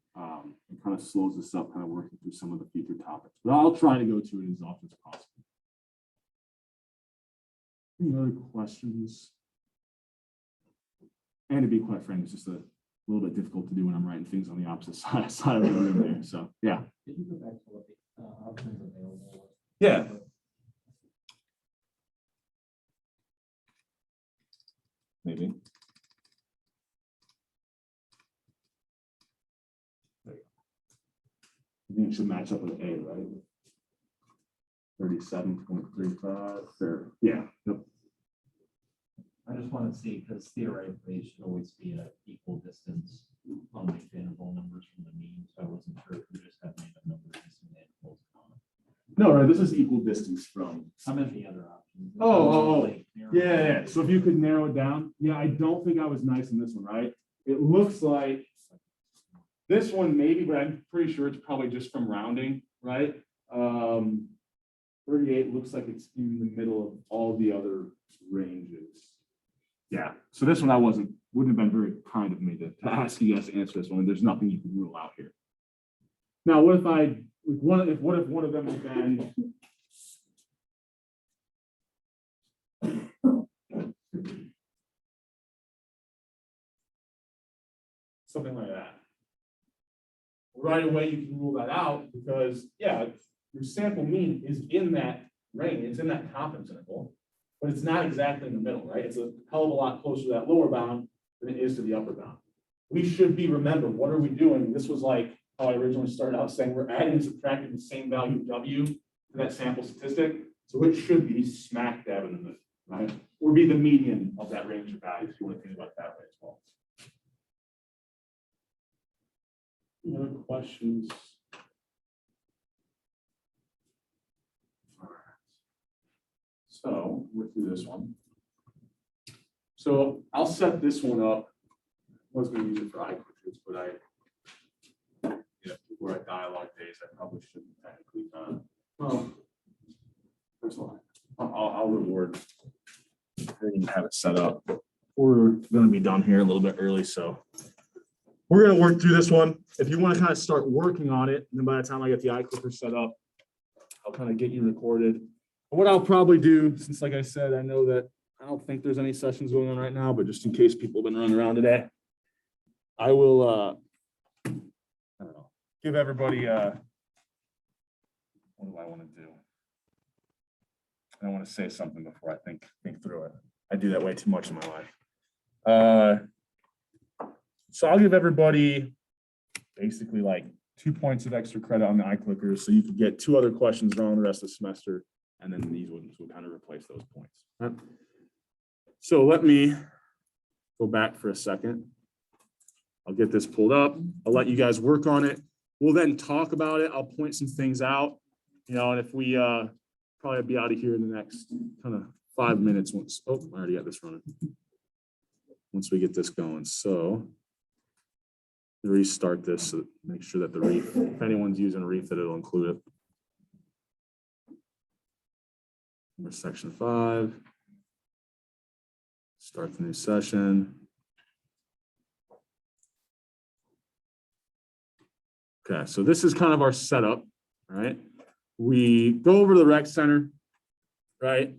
it kind of slows us up, kind of working through some of the future topics. But I'll try to go to it as often as possible. Any other questions? And to be quite frank, it's just a little bit difficult to do when I'm writing things on the opposite side of the room there. So yeah. Did you go back to what the options available were? Yeah. Maybe. There you go. I think it should match up with A, right? 37.35. Fair. Yeah. Yep. I just want to see, because theoretically it should always be an equal distance on the interval numbers from the mean. So I wasn't sure if we just have made a number using the intervals. No, right. This is equal distance from. How many other options? Oh. Yeah. So if you could narrow it down. Yeah, I don't think I was nice in this one, right? It looks like this one maybe, but I'm pretty sure it's probably just from rounding, right? 38 looks like it's in the middle of all the other ranges. Yeah, so this one wouldn't have been very kind of me to ask you guys to answer this one. There's nothing you can rule out here. Now, what if what if one of them had been something like that? Right away, you can rule that out because, yeah, your sample mean is in that range, it's in that confidence interval, but it's not exactly in the middle, right? It's a hell of a lot closer to that lower bound than it is to the upper bound. We should be, remember, what are we doing? This was like how I originally started out saying we're adding and subtracting the same value of W to that sample statistic. So it should be smack dab in the middle, right? Or be the median of that range of values if you want to think about it that way as well. Any other questions? All right. So we're through this one. So I'll set this one up. I was going to use it for iQuickers, but we're at dialogue days. I probably shouldn't technically. Well, there's a lot. I'll reward. I didn't even have it set up. We're going to be done here a little bit early, so we're going to work through this one. If you want to kind of start working on it, and then by the time I get the iClicker set up, I'll kind of get you recorded. What I'll probably do, since like I said, I know that I don't think there's any sessions going on right now, but just in case people have been running around today, I will, I don't know, give everybody, what do I want to do? I want to say something before I think through it. I do that way too much in my life. So I'll give everybody basically like 2 points of extra credit on the iClickers, so you could get 2 other questions wrong the rest of the semester, and then these ones will kind of replace those points. Right? So let me go back for a second. I'll get this pulled up. I'll let you guys work on it. We'll then talk about it. I'll point some things out, and if we probably be out of here in the next kind of 5 minutes once. Oh, I already got this running. Once we get this going. So restart this, so make sure that the reef, if anyone's using a reef, that it'll include it. We're section 5. Start the new session. Okay, so this is kind of our setup, right? We go over to the rec center, right?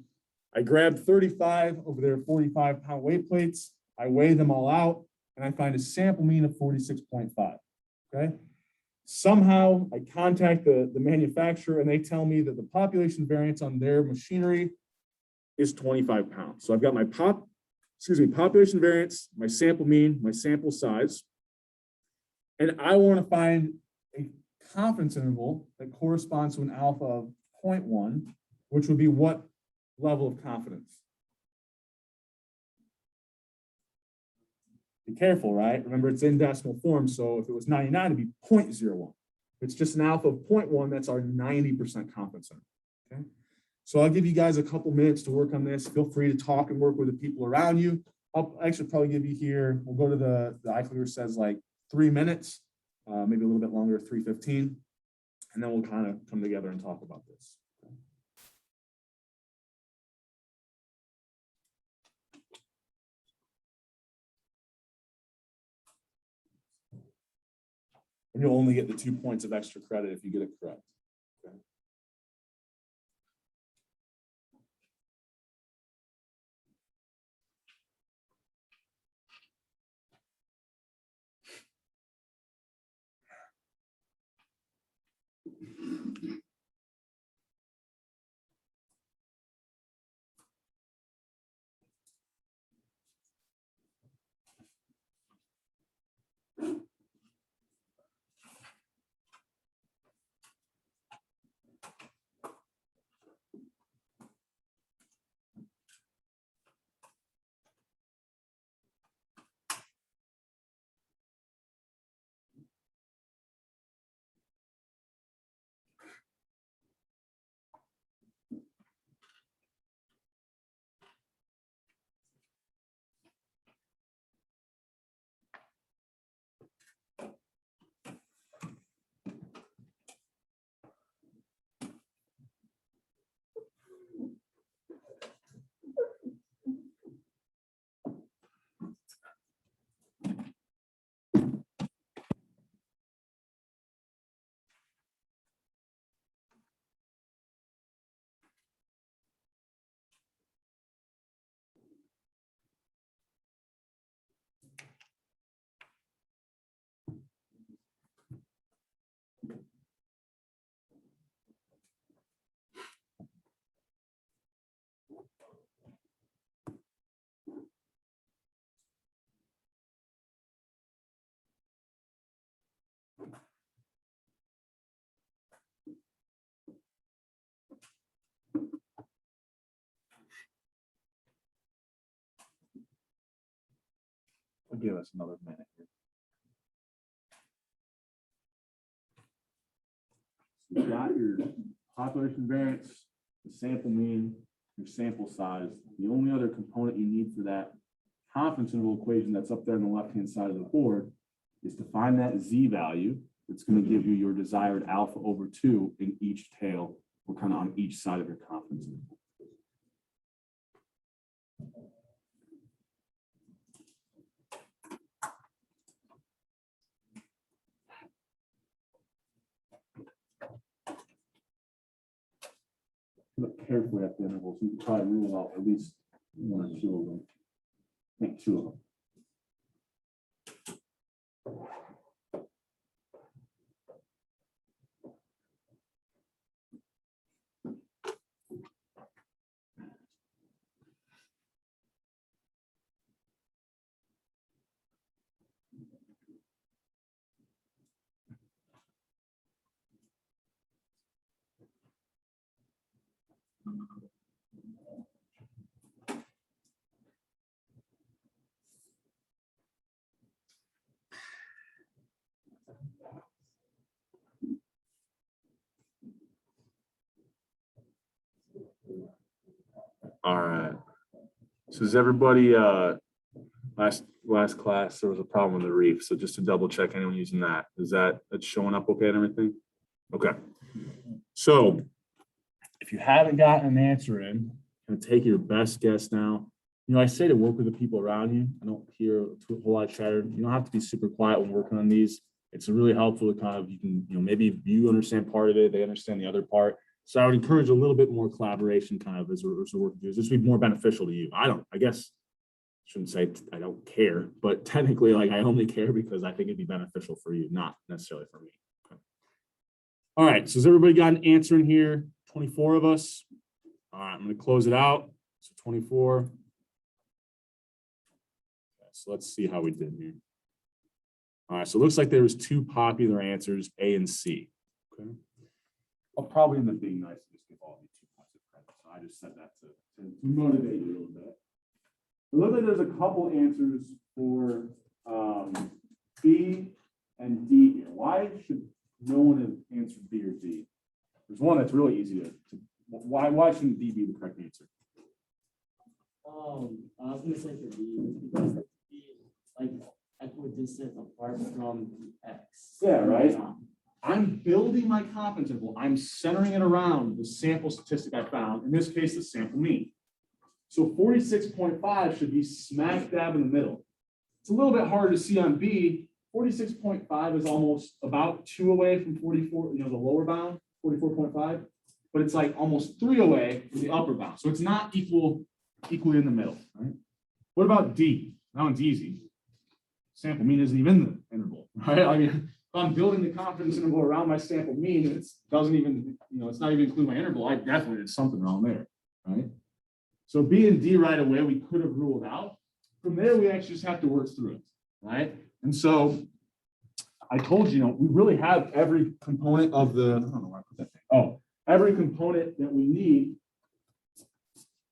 I grab 35 over there, 45-pound weight plates. I weigh them all out, and I find a sample mean of 46.5, okay? Somehow I contact the manufacturer, and they tell me that the population variance on their machinery is 25 pounds. So I've got my population variance, my sample mean, my sample size, and I want to find a confidence interval that corresponds to an alpha of 0.1, which would be what level of confidence? Be careful, right? Remember, it's in decimal form, so if it was 99, it'd be 0.01. If it's just an alpha of 0.1, that's our 90% confidence interval, okay? So I'll give you guys a couple minutes to work on this. Feel free to talk and work with the people around you. I'll actually probably give you here, we'll go to the iClicker says like 3 minutes, maybe a little bit longer, 3:15, and then we'll kind of come together and talk about this. And you'll only get the 2 points of extra credit if you get it correct. Okay. I'll give us another minute here. you've got your population variance, the sample mean, your sample size. The only other component you need for that confidence interval equation that's up there on the left-hand side of the board is to find that Z value. It's going to give you your desired alpha over 2 in each tail, or kind of on each side of your confidence interval. Look carefully at the intervals. You can try to rule out at least 1 or 2 of them. I think 2 of them. All right. So is everybody last class there was a problem with the reef. So just to double check anyone using that. Is that's showing up okay and everything? Okay. So if you haven't gotten an answer in, I'm gonna take your best guess now. You know, I say to work with the people around you. I don't hear a whole lot of chatter. You don't have to be super quiet when working on these. It's really helpful to kind of, you can, maybe you understand part of it, they understand the other part. So I would encourage a little bit more collaboration kind of as we're working through. This would be more beneficial to you. I guess, shouldn't say I don't care, but technically like I only care because I think it'd be beneficial for you, not necessarily for me. Okay. All right, so has everybody got an answer in here? 24 of us. All right, I'm gonna close it out. So 24. Okay, so let's see how we did here. All right, so it looks like there was 2 popular answers, A and C. Okay. I'll probably end up being nice and just give all of you 2 points of credit. So I just said that to motivate you a little bit. It looks like there's a couple answers for B and D here. Why should no one have answered B or D? There's one that's really easy to why shouldn't D be the correct answer? I was gonna say for D because D is like equidistant apart from X. Yeah, right. I'm building my confidence interval. I'm centering it around the sample statistic I found, in this case, the sample mean. So 46.5 should be smack dab in the middle. It's a little bit harder to see on B. 46.5 is almost about 2 away from 44, the lower bound, 44.5, but it's like almost 3 away from the upper bound. So it's not equally in the middle, right? What about D? That one's easy. Sample mean isn't even in the interval, right? I mean, if I'm building the confidence interval around my sample mean, it doesn't even, it's not even including my interval. I definitely did something wrong there, right? So B and D right away, we could have ruled out. From there, we actually just have to work through it, right? And so I told you, we really have every component of the, I don't know where I put that thing. Oh, every component that we need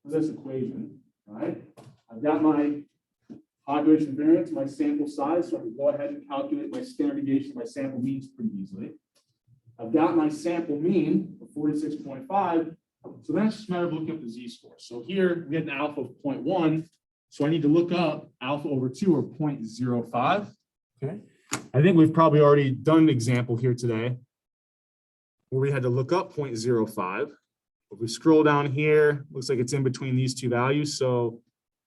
for this equation, right? I've got my population variance, my sample size, so I can go ahead and calculate my standard deviation, my sample means pretty easily. I've got my sample mean of 46.5, so then it's just a matter of looking up the z-score. So here we had an alpha of 0.1, so I need to look up alpha over 2 or 0.05. Okay, I think we've probably already done an example here today where we had to look up 0.05. If we scroll down here, looks like it's in between these 2 values, so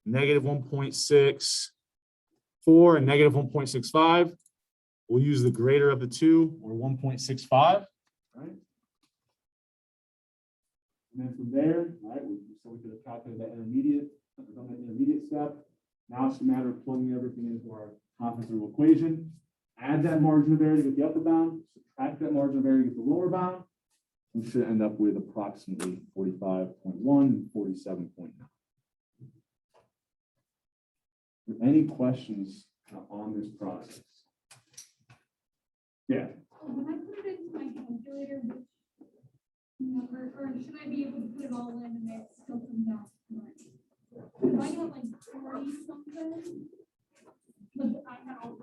negative 1.64 and negative 1.65. We'll use the greater of the 2 or 1.65, right? And then from there, right, so we could have calculated that intermediate step. Now it's a matter of plugging everything into our confidence interval equation. Add that margin of error to get the upper bound, subtract that margin of error to get the lower bound. We should end up with approximately 45.1 and 47.9. Any questions on this process? Yeah. When I put it into my calculator, which number, or should I be able to put it all in and it still comes out correct? If I got like 40 something, but I got all.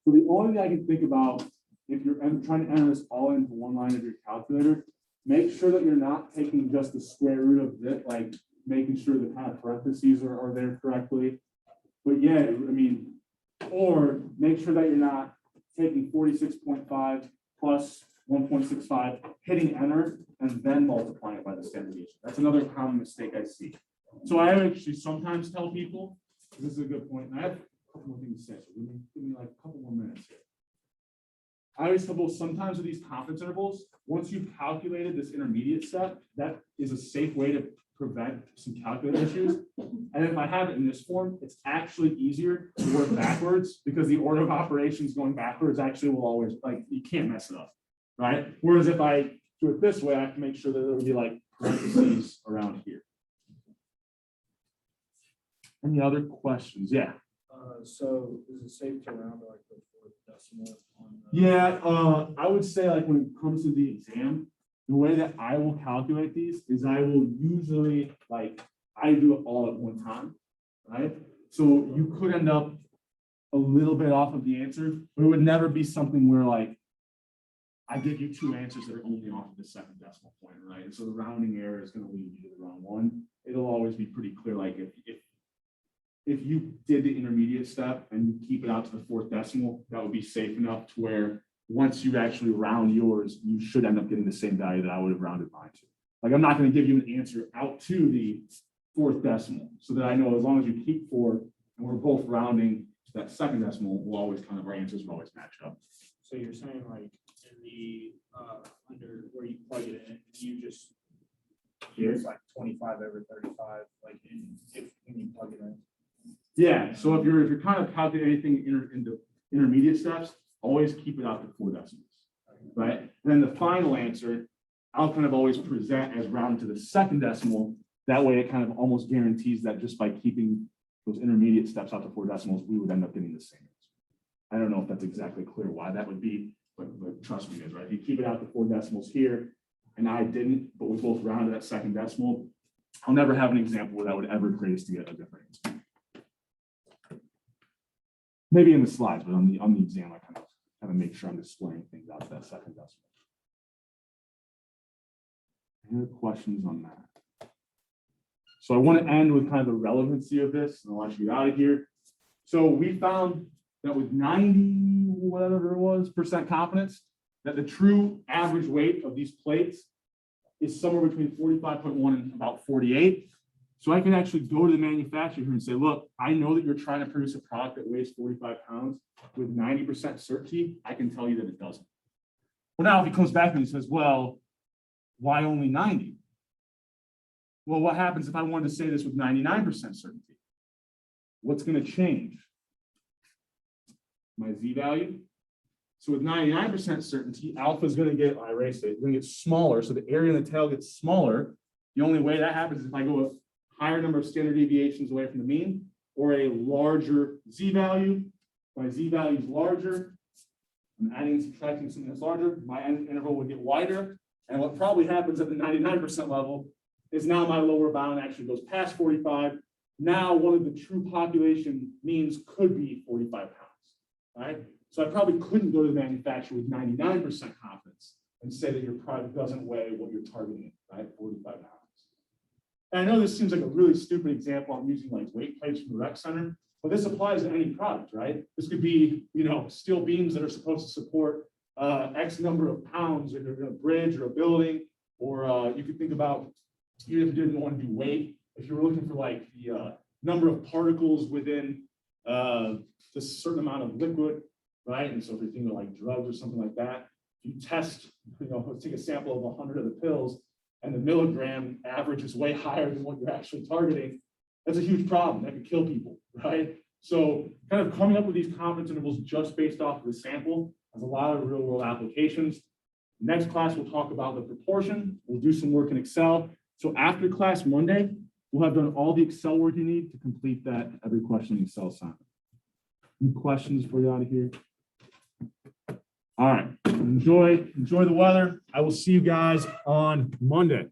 So the only thing I can think about if you're trying to enter this all into one line of your calculator, make sure that you're not taking just the square root of it, like making sure the kind of parentheses are there correctly. But yeah, I mean, or make sure that you're not taking 46.5 plus 1.65, hitting enter, and then multiplying it by the standard deviation. That's another common mistake I see. So I actually sometimes tell people, this is a good point, and I have a couple more things to say, so give me like a couple more minutes here. I always tell people sometimes with these confidence intervals, once you've calculated this intermediate step, that is a safe way to prevent some calculator issues. And if I have it in this form, it's actually easier to work backwards because the order of operations going backwards actually will always, like, you can't mess it up, right? Whereas if I do it this way, I have to make sure that there will be like parentheses around here. Any other questions? Yeah. So is it safe to round like the fourth decimal on? Yeah, I would say like when it comes to the exam, the way that I will calculate these is I will usually like, I do it all at one time, right? So you could end up a little bit off of the answer, but it would never be something where like, I give you two answers that are only off of the second decimal point, right? And so the rounding error is going to lead you to the wrong one. It'll always be pretty clear, like if you did the intermediate step and you keep it out to the fourth decimal, that would be safe enough to where once you actually round yours, you should end up getting the same value that I would have rounded mine to. Like, I'm not going to give you an answer out to the fourth decimal, so that I know as long as you keep 4 and we're both rounding to that second decimal, we'll always kind of, our answers will always match up. So you're saying like in the, under where you plug it in, you just, it's like 25 over 35, like when you plug it in. Yeah, so if you're kind of calculating anything into intermediate steps, always keep it out to 4 decimals, right? And then the final answer, I'll kind of always present as rounded to the second decimal. That way it kind of almost guarantees that just by keeping those intermediate steps out to 4 decimals, we would end up getting the same answer. I don't know if that's exactly clear why that would be, but trust me, guys, right? If you keep it out to 4 decimals here, and I didn't, but we both rounded that second decimal, I'll never have an example where that would ever create us to get a different answer. Maybe in the slides, but on the exam, I kind of make sure I'm displaying things out to that second decimal. Any other questions on that? So I want to end with kind of the relevancy of this, and I'll let you get out of here. So we found that with 90, whatever it was, % confidence, that the true average weight of these plates is somewhere between 45.1 and about 48. So I can actually go to the manufacturer here and say, look, I know that you're trying to produce a product that weighs 45 pounds with 90% certainty. I can tell you that it doesn't. Well, now if he comes back and he says, well, why only 90? Well, what happens if I wanted to say this with 99% certainty? What's going to change? My Z value. So with 99% certainty, alpha is going to get, I erased it, it's going to get smaller. So the area in the tail gets smaller. The only way that happens is if I go a higher number of standard deviations away from the mean, or a larger Z value. My Z value is larger. I'm adding and subtracting something that's larger. My interval would get wider. And what probably happens at the 99% level is now my lower bound actually goes past 45. Now one of the true population means could be 45 pounds, right? So I probably couldn't go to the manufacturer with 99% confidence and say that your product doesn't weigh what you're targeting, right? 45 pounds. And I know this seems like a really stupid example. I'm using like weight plates from the rec center, but this applies to any product, right? This could be, steel beams that are supposed to support X number of pounds in a bridge or a building, or you could think about, even if you didn't want to do weight, if you were looking for like the number of particles within this certain amount of liquid, right? And so if you're thinking of like drugs or something like that, if you test, let's take a sample of 100 of the pills, and the milligram average is way higher than what you're actually targeting, that's a huge problem. That could kill people, right? So kind of coming up with these confidence intervals just based off of the sample has a lot of real world applications. Next class, we'll talk about the proportion. We'll do some work in Excel. So after class Monday, we'll have done all the Excel work you need to complete that every question in Excel assignment. Any questions before you're out of here? All right, enjoy the weather. I will see you guys on Monday.